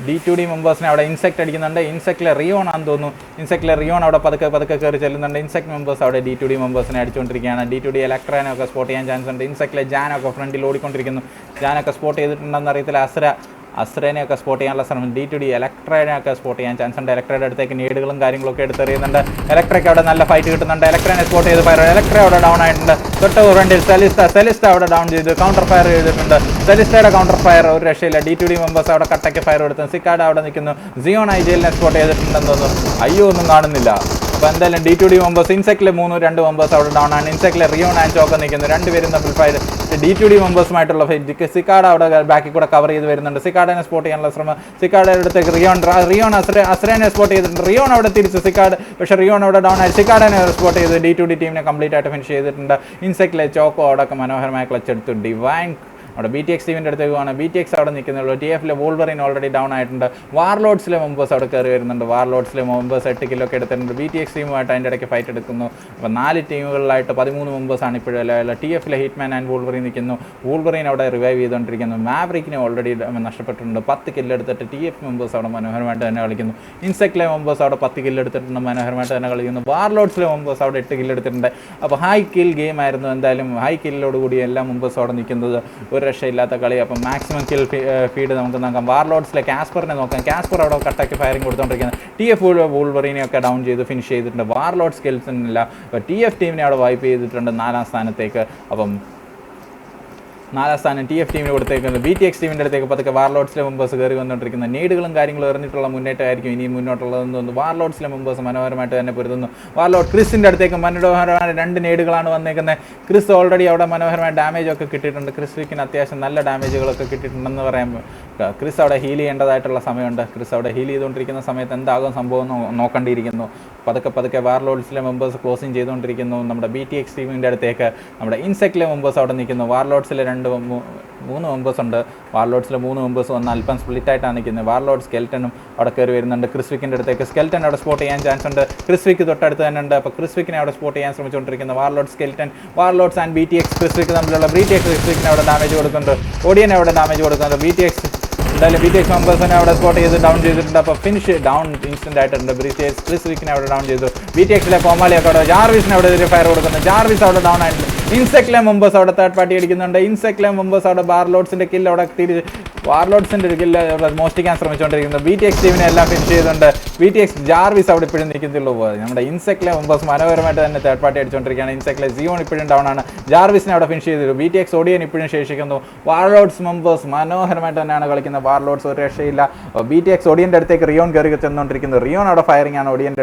D2D മെമ്പേഴ്സിനെ അവിടെ ഇൻസെക്ട് അടിക്കുന്നുണ്ട്. ഇൻസെക്റ്റിലെ റിയോൺ ആണെന്ന് തോന്നുന്നു. ഇൻസെക്റ്റിലെ റിയോൺ അവിടെ പതുക്കെ കയറി ചെല്ലുന്നുണ്ട്. ഇൻസെക്ട് മെമ്പേഴ്സ് അവിടെ D2D മെമ്പേഴ്സിനെ അടിച്ചുകൊണ്ടിരിക്കുകയാണ്. D2D ഇലക്ട്രാനൊക്കെ സ്പോട്ട് ചെയ്യാൻ ചാൻസ് ഉണ്ട്. ഇൻസെക്റ്റിലെ ജാനൊക്കെ ഫ്രണ്ടിൽ ഓടിക്കൊണ്ടിരിക്കുന്നു. ജാനൊക്കെ സ്പോട്ട് ചെയ്തിട്ടുണ്ടെന്ന് അറിയത്തില്ല. അസ്രേനെയൊക്കെ സ്പോട്ട് ചെയ്യാനുള്ള ശ്രമം. D2D ഇലക്ട്രേനെയൊക്കെ സ്പോട്ട് ചെയ്യാൻ ചാൻസ് ഉണ്ട്. ഇലക്ട്രയുടെ അടുത്തേക്ക് നീഡുകളും കാര്യങ്ങളൊക്കെ എടുത്തെറിയുന്നുണ്ട്. ഇലക്ട്രയ്ക്ക് അവിടെ നല്ല ഫൈറ്റ് കിട്ടുന്നുണ്ട്. ഇലക്ട്രനെ സ്പോട്ട് ചെയ്ത് ഫയർ. ഇലക്ട്ര അവിടെ ഡൗൺ ആയിട്ടുണ്ട്. തൊട്ട് ഫ്രണ്ടിൽ സെലിസ്റ്റ അവിടെ ഡൗൺ ചെയ്ത് കൗണ്ടർ ഫയർ ചെയ്തിട്ടുണ്ട്. സെലിസ്റ്റയുടെ കൗണ്ടർ ഫയർ ഒരു രക്ഷയില്ല. D2D മെമ്പേഴ്സ് അവിടെ കട്ടയ്ക്ക് ഫയർ കൊടുത്തു. സിക്കാഡ അവിടെ നിൽക്കുന്നു. സിയോൺ ഐജലിനെ സ്പോട്ട് ചെയ്തിട്ടുണ്ടെന്ന് തോന്നുന്നു. അയ്യോ ഒന്നും കാണുന്നില്ല. അപ്പോൾ എന്തായാലും D2D മെമ്പേഴ്സ്, ഇൻസെക്റ്റിലെ 2 മെമ്പേഴ്സ് അവിടെ ഡൗൺ ആണ്. ഇൻസെക്റ്റിലെ റിയോൺ ആൻഡ് ചോക്ക നിൽക്കുന്നു. രണ്ടുപേരും തമ്മിൽ ഫൈറ്റ്. D2D മെമ്പേഴ്സുമായിട്ടുള്ള fight. സിക്കാഡ അവിടെ ബാക്കിൽ കൂടെ കവർ ചെയ്ത് വരുന്നുണ്ട്. സിക്കാഡിനെ സ്പോട്ട് ചെയ്യാനുള്ള ശ്രമം. സിക്കാഡയുടെ അടുത്തേക്ക് റിയോൺ അസ്രേനെ സ്പോട്ട് ചെയ്തിട്ടുണ്ട്. റിയോൺ അവിടെ തിരിച്ച് സിക്കാഡ്, പക്ഷേ റിയോൺ അവിടെ ഡൗൺ ആയി. സിക്കാഡിനെ സ്പോട്ട് ചെയ്ത് D2D ടീമിനെ കംപ്ലീറ്റ് ആയിട്ട് ഫിനിഷ് ചെയ്തിട്ടുണ്ട്. ഇൻസെക്റ്റിലെ ചോക്കോ അവിടെ മനോഹരമായ ക്ലച്ച് എടുത്തു. അവിടെ BTX ടീമിൻ്റെ അടുത്തേക്ക് പോകണം. BTX അവിടെ നിൽക്കുന്നുള്ളൂ. TF-ലെ വോൾവറിൻ ഓൾറെഡി ഡൗൺ ആയിട്ടുണ്ട്. വാർലോഡ്സിലെ മെമ്പേഴ്സ് അവിടെ കയറി വരുന്നുണ്ട്. വാർലോഡ്സിലെ മെമ്പേഴ്സ് 8 കിലോ ഒക്കെ എടുത്തിട്ടുണ്ട്. BTX ടീമുമായിട്ട് അതിൻ്റെ ഇടയ്ക്ക് ഫൈറ്റ് എടുക്കുന്നു. അപ്പോൾ 4 ടീമുകളിലായിട്ട് 13 മെമ്പേഴ്സാണ് ഇപ്പോഴും അല്ല. TF-ലെ ഹിറ്റ്മാൻ ആൻഡ് വോൾവറിൻ നിൽക്കുന്നു. വോൾവറിൻ അവിടെ റിവൈവ് ചെയ്തുകൊണ്ടിരിക്കുന്നു. മാവറിക്കിനെ ഓൾറെഡി നഷ്ടപ്പെട്ടിട്ടുണ്ട്. 10 കില്ല് എടുത്തിട്ട് TF മെമ്പേഴ്സ് അവിടെ മനോഹരമായിട്ട് തന്നെ കളിക്കുന്നു. ഇൻസെക്റ്റിലെ മെമ്പേഴ്സ് അവിടെ 10 കില്ല് എടുത്തിട്ടുണ്ട്. മനോഹരമായിട്ട് തന്നെ കളിക്കുന്നു. വാർലോഡ്സിലെ മെമ്പേഴ്സ് അവിടെ 8 കില്ല് എടുത്തിട്ടുണ്ട്. അപ്പോൾ ഹൈ കിൽ ഗെയിം ആയിരുന്നു. എന്തായാലും ഹൈ കില്ലോട് കൂടി എല്ലാ മെമ്പേഴ്സും അവിടെ നിൽക്കുന്നത് ഒരു രക്ഷയില്ലാത്ത കളി. അപ്പം മാക്സിമം കിൽ ഫീഡ് നമുക്ക് നോക്കാം. വാർലോഡ്സിലെ കാസ്പറിനെ നോക്കാം. കാസ്പർ അവിടെ കട്ടാക്കി ഫയറിംഗ് കൊടുത്തുകൊണ്ടിരിക്കുന്നത്. TF വോൾവറിനെയൊക്കെ ഡൗൺ ചെയ്ത് ഫിനിഷ് ചെയ്തിട്ടുണ്ട്. വാർലോഡ് സ്കിൽസിനില്ല. അപ്പോൾ TF ടീമിനെ അവിടെ വൈപ്പ് ചെയ്തിട്ടുണ്ട് 4ാം സ്ഥാനത്തേക്ക്. അപ്പം 4ാം സ്ഥാനം TF ടീമിന് കൊടുത്തേക്കുന്നത്. BTX ടീമിൻ്റെ അടുത്തേക്ക് പതുക്കെ വാർലോഡ്സിലെ മെമ്പേഴ്സ് കയറി വന്നുകൊണ്ടിരിക്കുന്ന നേടുകളും കാര്യങ്ങളും എറിഞ്ഞിട്ടുള്ള മുന്നേറ്റമായിരിക്കും ഇനിയും മുന്നോട്ടുള്ളതെന്ന് തോന്നുന്നു. വാർലോഡ്സിലെ മെമ്പേഴ്സ് മനോഹരമായിട്ട് തന്നെ പൊരുതുന്നു. വാർലോഡ് ക്രിസിൻ്റെ അടുത്തേക്ക് മനോഹരമായ 2 നേടുകളാണ് വന്നേക്കുന്നത്. ക്രിസ് ഓൾറെഡി അവിടെ മനോഹരമായ ഡാമേജ് ഒക്കെ കിട്ടിയിട്ടുണ്ട്. ക്രിസ് വിക്കിന് അത്യാവശ്യം നല്ല ഡാമേജുകളൊക്കെ കിട്ടിയിട്ടുണ്ടെന്ന് പറയാൻ. ക്രിസ് അവിടെ ഹീൽ ചെയ്യേണ്ടതായിട്ടുള്ള സമയമുണ്ട്. ക്രിസ് അവിടെ ഹീൽ ചെയ്തുകൊണ്ടിരിക്കുന്ന സമയത്ത് എന്താകും സംഭവം നോക്കേണ്ടിയിരിക്കുന്നു. പതുക്കെ വാർലോഡ്സിലെ മെമ്പേഴ്സ് ക്ലോസിങ് ചെയ്തുകൊണ്ടിരിക്കുന്നു. നമ്മുടെ BTX ടീമിൻ്റെ അടുത്തേക്ക് നമ്മുടെ ഇൻസെക്റ്റിലെ മെമ്പേഴ്സ് അവിടെ നിൽക്കുന്നു. വാർലോഡ്സിലെ 3 മെമ്പേഴ്സ് ഉണ്ട്. വാർലോഡ്സിലെ 3 മെമ്പേഴ്സ് വന്ന് അല്പം സ്പ്ലിറ്റ് ആയിട്ടാണ് നിൽക്കുന്നത്. വാർലോഡ് സ്കെൽറ്റനും അവിടെ കയറി വരുന്നുണ്ട്. ക്രിസ്വിക്കിൻ്റെ അടുത്തേക്ക് സ്കെൽറ്റൻ അവിടെ സ്പോട്ട് ചെയ്യാൻ ചാൻസ് ഉണ്ട്. ക്രിസ്വിക്ക് തൊട്ടടുത്ത് തന്നെ ഉണ്ട്. അപ്പോൾ ക്രിസ്വിക്കിനെ അവിടെ സ്പോട്ട് ചെയ്യാൻ ശ്രമിച്ചുകൊണ്ടിരിക്കുന്ന Warlord Skeleton, Warlords and BTX Criswick തമ്മിലുള്ള BTX ക്രിസ്വിക്കിനെ അവിടെ ഡാമേജ് കൊടുക്കുന്നുണ്ട്. ഓഡിയനെ അവിടെ ഡാമേജ് കൊടുക്കുന്നുണ്ട്. എന്തായാലും BTX മെമ്പേഴ്സിനെ അവിടെ സ്പോട്ട് ചെയ്ത് ഡൗൺ ചെയ്തിട്ടുണ്ട്. അപ്പോൾ ഫിനിഷ് ഡൗൺ ഇൻസ്റ്റന്റ് ആയിട്ടുണ്ട്. ക്രിസ്വിക്കിനെ അവിടെ ഡൗൺ ചെയ്തു. BTXലെ കോമാളിയൊക്കെ അവിടെ ജാർവിസിനെ അവിടെ എതിരെ ഫയർ കൊടുക്കുന്നു. ജാർവിസ് അവിടെ ഡൗൺ ആയിട്ടുണ്ട്. ഇൻസെക്റ്റിലെ മെമ്പേഴ്സ് അവിടെ തേർഡ് പാർട്ടി അടിക്കുന്നുണ്ട്. ഇൻസെക്റ്റിലെ മെമ്പേഴ്സ് അവിടെ വാർലോഡ്സിൻ്റെ കില്ല് അവിടെ വാർലോഡ്സിൻ്റെ ഒരു കില്ല് അവിടെ മോഷ്ടിക്കാൻ ശ്രമിച്ചുകൊണ്ടിരിക്കുന്നത്. BTX ടീമിനെ എല്ലാം ഫിനിഷ് ചെയ്തുകൊണ്ട് BTX ജാർവിസ് അവിടെ ഇപ്പോഴും നിൽക്കുന്നുള്ളൂ. നമ്മുടെ ഇൻസെക്റ്റിലെ മെമ്പേഴ്സ് മനോഹരമായിട്ട് തന്നെ തേർഡ് പാർട്ടി അടിച്ചുകൊണ്ടിരിക്കുകയാണ്. ഇൻസെക്റ്റിലെ സിയോൺ ഇപ്പോഴും ഡൗൺ ആണ്. ജാർവിസിനെ അവിടെ ഫിനിഷ് ചെയ്തു. BTX ഓഡിയൻ ഇപ്പോഴും ശേഷിക്കുന്നു. വാർലോഡ്സ് മെമ്പേഴ്സ് മനോഹരമായിട്ട് തന്നെയാണ് കളിക്കുന്നത്. വാർലോഡ്സ് ഒരു രക്ഷയില്ല. BTX ഓഡിയൻ്റെ അടുത്തേക്ക് റിയോൺ കയറി ചെന്നുകൊണ്ടിരിക്കുന്നു. റിയോൺ അവിടെ ഫയറിംഗ് ആണ് ഓഡിയൻ്റെ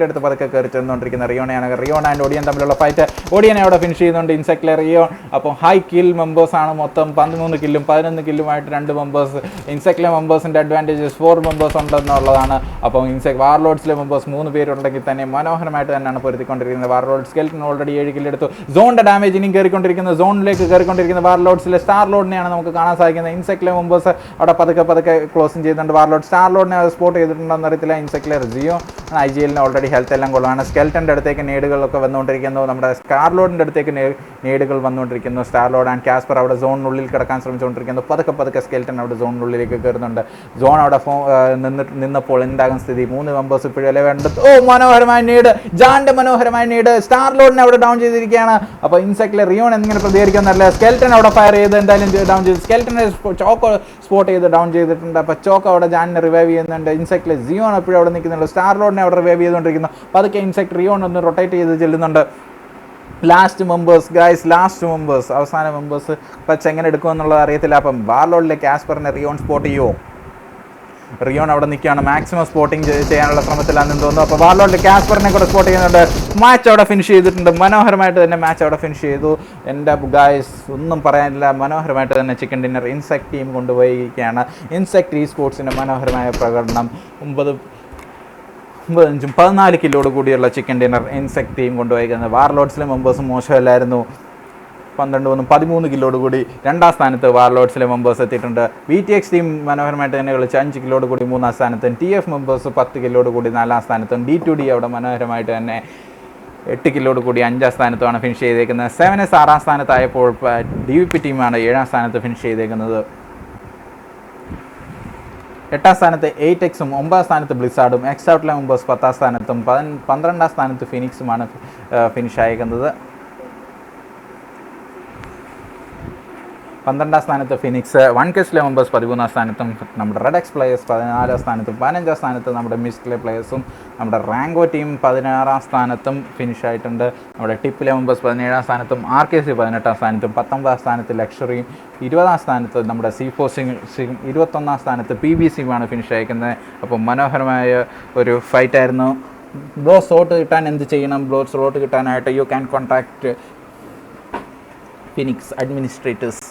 അടുത്ത് പതുക്കെ കയറി ചെന്നുകൊണ്ടിരിക്കുന്ന റിയോണയാണ്. റിയോൺ ആൻഡ് ഓഡിയൻ തമ്മിലുള്ള ഫൈറ്റ്. ഓഡിയനെ അവിടെ ഫിനിഷ് ചെയ്യുന്നുണ്ട് ഇൻസെക്റ്റിലെ റിയോൺ. അപ്പോൾ ഹൈ കിൽ മെമ്പേഴ്സ് ആണ് മൊത്തം 13 കില്ലും 11 കില്ലുമായിട്ട് 2 മെമ്പേഴ്സ്. ഇൻസെക്റ്റിലെ മെമ്പേഴ്സിൻ്റെ അഡ്വാൻറ്റേജസ് 4 മെമ്പേഴ്സ് ഉണ്ടെന്നുള്ളതാണ്. അപ്പോൾ വാർലോഡ്സിലെ മെമ്പേഴ്സ് 3 പേരുണ്ടെങ്കിൽ തന്നെ മനോഹരമായിട്ട് തന്നെയാണ് പൊരുത്തിക്കൊണ്ടിരിക്കുന്നത്. വാർലോഡ് സ്കെൽറ്റൻ ഓൾറെഡി 7 കില്ലെടുത്തു. സോണിൻ്റെ ഡാമേജ് ഇനിയും കയറിക്കൊണ്ടിരിക്കുന്നത്. സോണിലേക്ക് കയറിക്കൊണ്ടിരിക്കുന്ന വാർലോഡ്സിലെ സ്റ്റാർ ലോഡിനെയാണ് നമുക്ക് കാണാൻ സാധിക്കുന്നത്. ഇൻസെക്റ്റിലെ മെമ്പേഴ്സ് അവിടെ പതുക്കെ ക്ലോസിങ് ചെയ്യുന്നുണ്ട്. വാർലോഡ് സ്റ്റാർ ലോഡിനെ സ്പോട്ട് ചെയ്തിട്ടുണ്ടെന്ന് അറിയത്തില്ല. ഇൻസെക്റ്റിലെ റിയോ IGLന് ഓൾറെഡി ഹെൽത്ത് എല്ലാം കൊള്ളാണ്. സ്കെൽറ്റൻ്റെ അടുത്തേക്ക് നേടുകളൊക്കെ വന്നുകൊണ്ടിരിക്കുന്നു. നമ്മുടെ സ്റ്റാർലോഡിൻ്റെ അടുത്തേക്ക് നേടുകൾ വന്നുകൊണ്ടിരിക്കുന്നു. സ്റ്റാർലോഡ് ആൻഡ് കാസ്പർ അവിടെ സോണിനുള്ളിൽ കിടക്കാൻ ശ്രമിച്ചുകൊണ്ടിരിക്കുന്നു. പതുക്കെ സ്കെൽറ്റൻ അവിടെ സോണിനുള്ളിലേക്ക് കയറുന്നുണ്ട്. സോൺ അവിടെ നിന്നപ്പോൾ എന്താകും സ്ഥിതി? 3 മെമ്പേഴ്സ് ഇപ്പോഴും വേണ്ടത്. മനോഹരമായ നേട്, ജാന്റെ മനോഹരമായ നേട്. സ്റ്റാർലോഡിനെ അവിടെ ഡൗൺ ചെയ്തിരിക്കുകയാണ്. അപ്പോൾ ഇൻസെക്റ്റിലെ റിയോൺ എന്നിങ്ങനെ പ്രതികരിക്കുന്നതല്ല. സ്കെൽറ്റൻ അവിടെ ഫയർ ചെയ്ത് എന്തായാലും ഡൗൺ ചെയ്തു. സ്കെൽറ്റനെ ചോക്കോ സ്പോട്ട് ചെയ്ത് ഡൗൺ ചെയ്തിട്ടുണ്ട്. അപ്പോൾ ചോക്കോ അവിടെ ജാനിനെ റിവൈവ് ചെയ്യുന്നുണ്ട്. ഇൻസെക്റ്റിലെ സിയോൺ എപ്പോഴും അവിടെ നിൽക്കുന്നുണ്ട്. സ്റ്റാർലോഡിനെ അവിടെ റിവൈവ് ചെയ്തുകൊണ്ടിരിക്കുന്നു. പതുക്കെ ഇൻസെക്റ്റ് റിയോൺ ഒന്ന് റൊട്ടേറ്റ് ചെയ്ത് ചെല്ലുന്നുണ്ട്. ലാസ്റ്റ് മെമ്പേഴ്സ് അവസാന മെമ്പേഴ്സ് പച്ച് എങ്ങനെ എടുക്കുമെന്നുള്ളത് അറിയത്തില്ല. അപ്പം വാർലോഡിലെ കാസ്പറിനെ റിയോൺ സ്പോട്ട് ചെയ്യുമോ? റിയോൺ അവിടെ നിൽക്കുകയാണ്. മാക്സിമം സ്പോട്ടിങ് ചെയ്യാനുള്ള ശ്രമത്തിലാണെന്ന് തോന്നുന്നു. അപ്പോൾ വാർലോഡിലെ കാസ്പറിനെ കൂടെ സ്പോട്ട് ചെയ്യുന്നുണ്ട്. മാച്ച് അവിടെ ഫിനിഷ് ചെയ്തിട്ടുണ്ട്. മനോഹരമായിട്ട് തന്നെ മാച്ച് അവിടെ ഫിനിഷ് ചെയ്തു. എൻ്റെ ഗായ്സ് ഒന്നും പറയാനില്ല. മനോഹരമായിട്ട് തന്നെ ചിക്കൻ ഡിന്നർ ഇൻസെക്ട് ടീം കൊണ്ടുപോയിരിക്കുകയാണ്. ഇൻസെക്ട് സ്പോർട്സിൻ്റെ മനോഹരമായ പ്രകടനം. 14 കിലോട് കൂടിയുള്ള ചിക്കൻ ഡിന്നർ ഇൻസെക്ട് ടീം കൊണ്ടുപോയിരിക്കുന്നത്. വാർലോഡ്സിലെ മെമ്പേഴ്സ് മോശമല്ലായിരുന്നു. 13 കിലോട് കൂടി 2ാം സ്ഥാനത്ത് വാർലോഡ്സിലെ മെമ്പേഴ്സ് എത്തിയിട്ടുണ്ട്. BTX ടീം മനോഹരമായിട്ട് തന്നെ കളിച്ച് 5 കിലോട് കൂടി 3ാം സ്ഥാനത്തും. TF മെമ്പേഴ്സ് 10 കിലോട് കൂടി 4ാം സ്ഥാനത്തും. D2D അവിടെ മനോഹരമായിട്ട് തന്നെ 8 കിലോട് കൂടി 5ാം സ്ഥാനത്തുമാണ് ഫിനിഷ് ചെയ്തേക്കുന്നത്. 7S 6ാം സ്ഥാനത്തായപ്പോൾ DVP ടീമാണ് 7ാം സ്ഥാനത്ത് ഫിനിഷ് ചെയ്തേക്കുന്നത്. 8ാം സ്ഥാനത്ത് 8Xും 9ാം സ്ഥാനത്ത് ബ്ലിസാർഡും. എക്സൗട്ടിലെ മെമ്പേഴ്സ് 10ാം സ്ഥാനത്തും 12ാം സ്ഥാനത്ത് ഫിനിക്സുമാണ് ഫിനിഷ് ആയേക്കുന്നത്. 12ാം സ്ഥാനത്ത് ഫിനിക്സ്. 1Kസിലെ മെമ്പേഴ്സ് 13ാം സ്ഥാനത്തും. നമ്മുടെ റെഡ് എക്സ് പ്ലേയേഴ്സ് 14ാം സ്ഥാനത്തും. 15ാം സ്ഥാനത്ത് നമ്മുടെ മിസ്റ്റിലെ പ്ലേയേഴ്സും. നമ്മുടെ റാങ്കോ ടീം 16ാം സ്ഥാനത്തും ഫിനിഷ് ആയിട്ടുണ്ട്. നമ്മുടെ ടിപ്പിലെ മെമ്പേഴ്സ് 17ാം സ്ഥാനത്തും. RKC 18ാം സ്ഥാനത്തും. 19ാം സ്ഥാനത്ത് ലക്ഷറിയും. 20ാം സ്ഥാനത്ത് നമ്മുടെ C4 21ാം സ്ഥാനത്ത് PBCയുമാണ് ഫിനിഷ് അയക്കുന്നത്. അപ്പോൾ മനോഹരമായ ഒരു ഫൈറ്റായിരുന്നു. ബ്ലോ സ്ലോട്ട് കിട്ടാൻ എന്ത് ചെയ്യണം? ബ്ലോ സ്ലോട്ട് കിട്ടാനായിട്ട് you can contact phoenix administrators.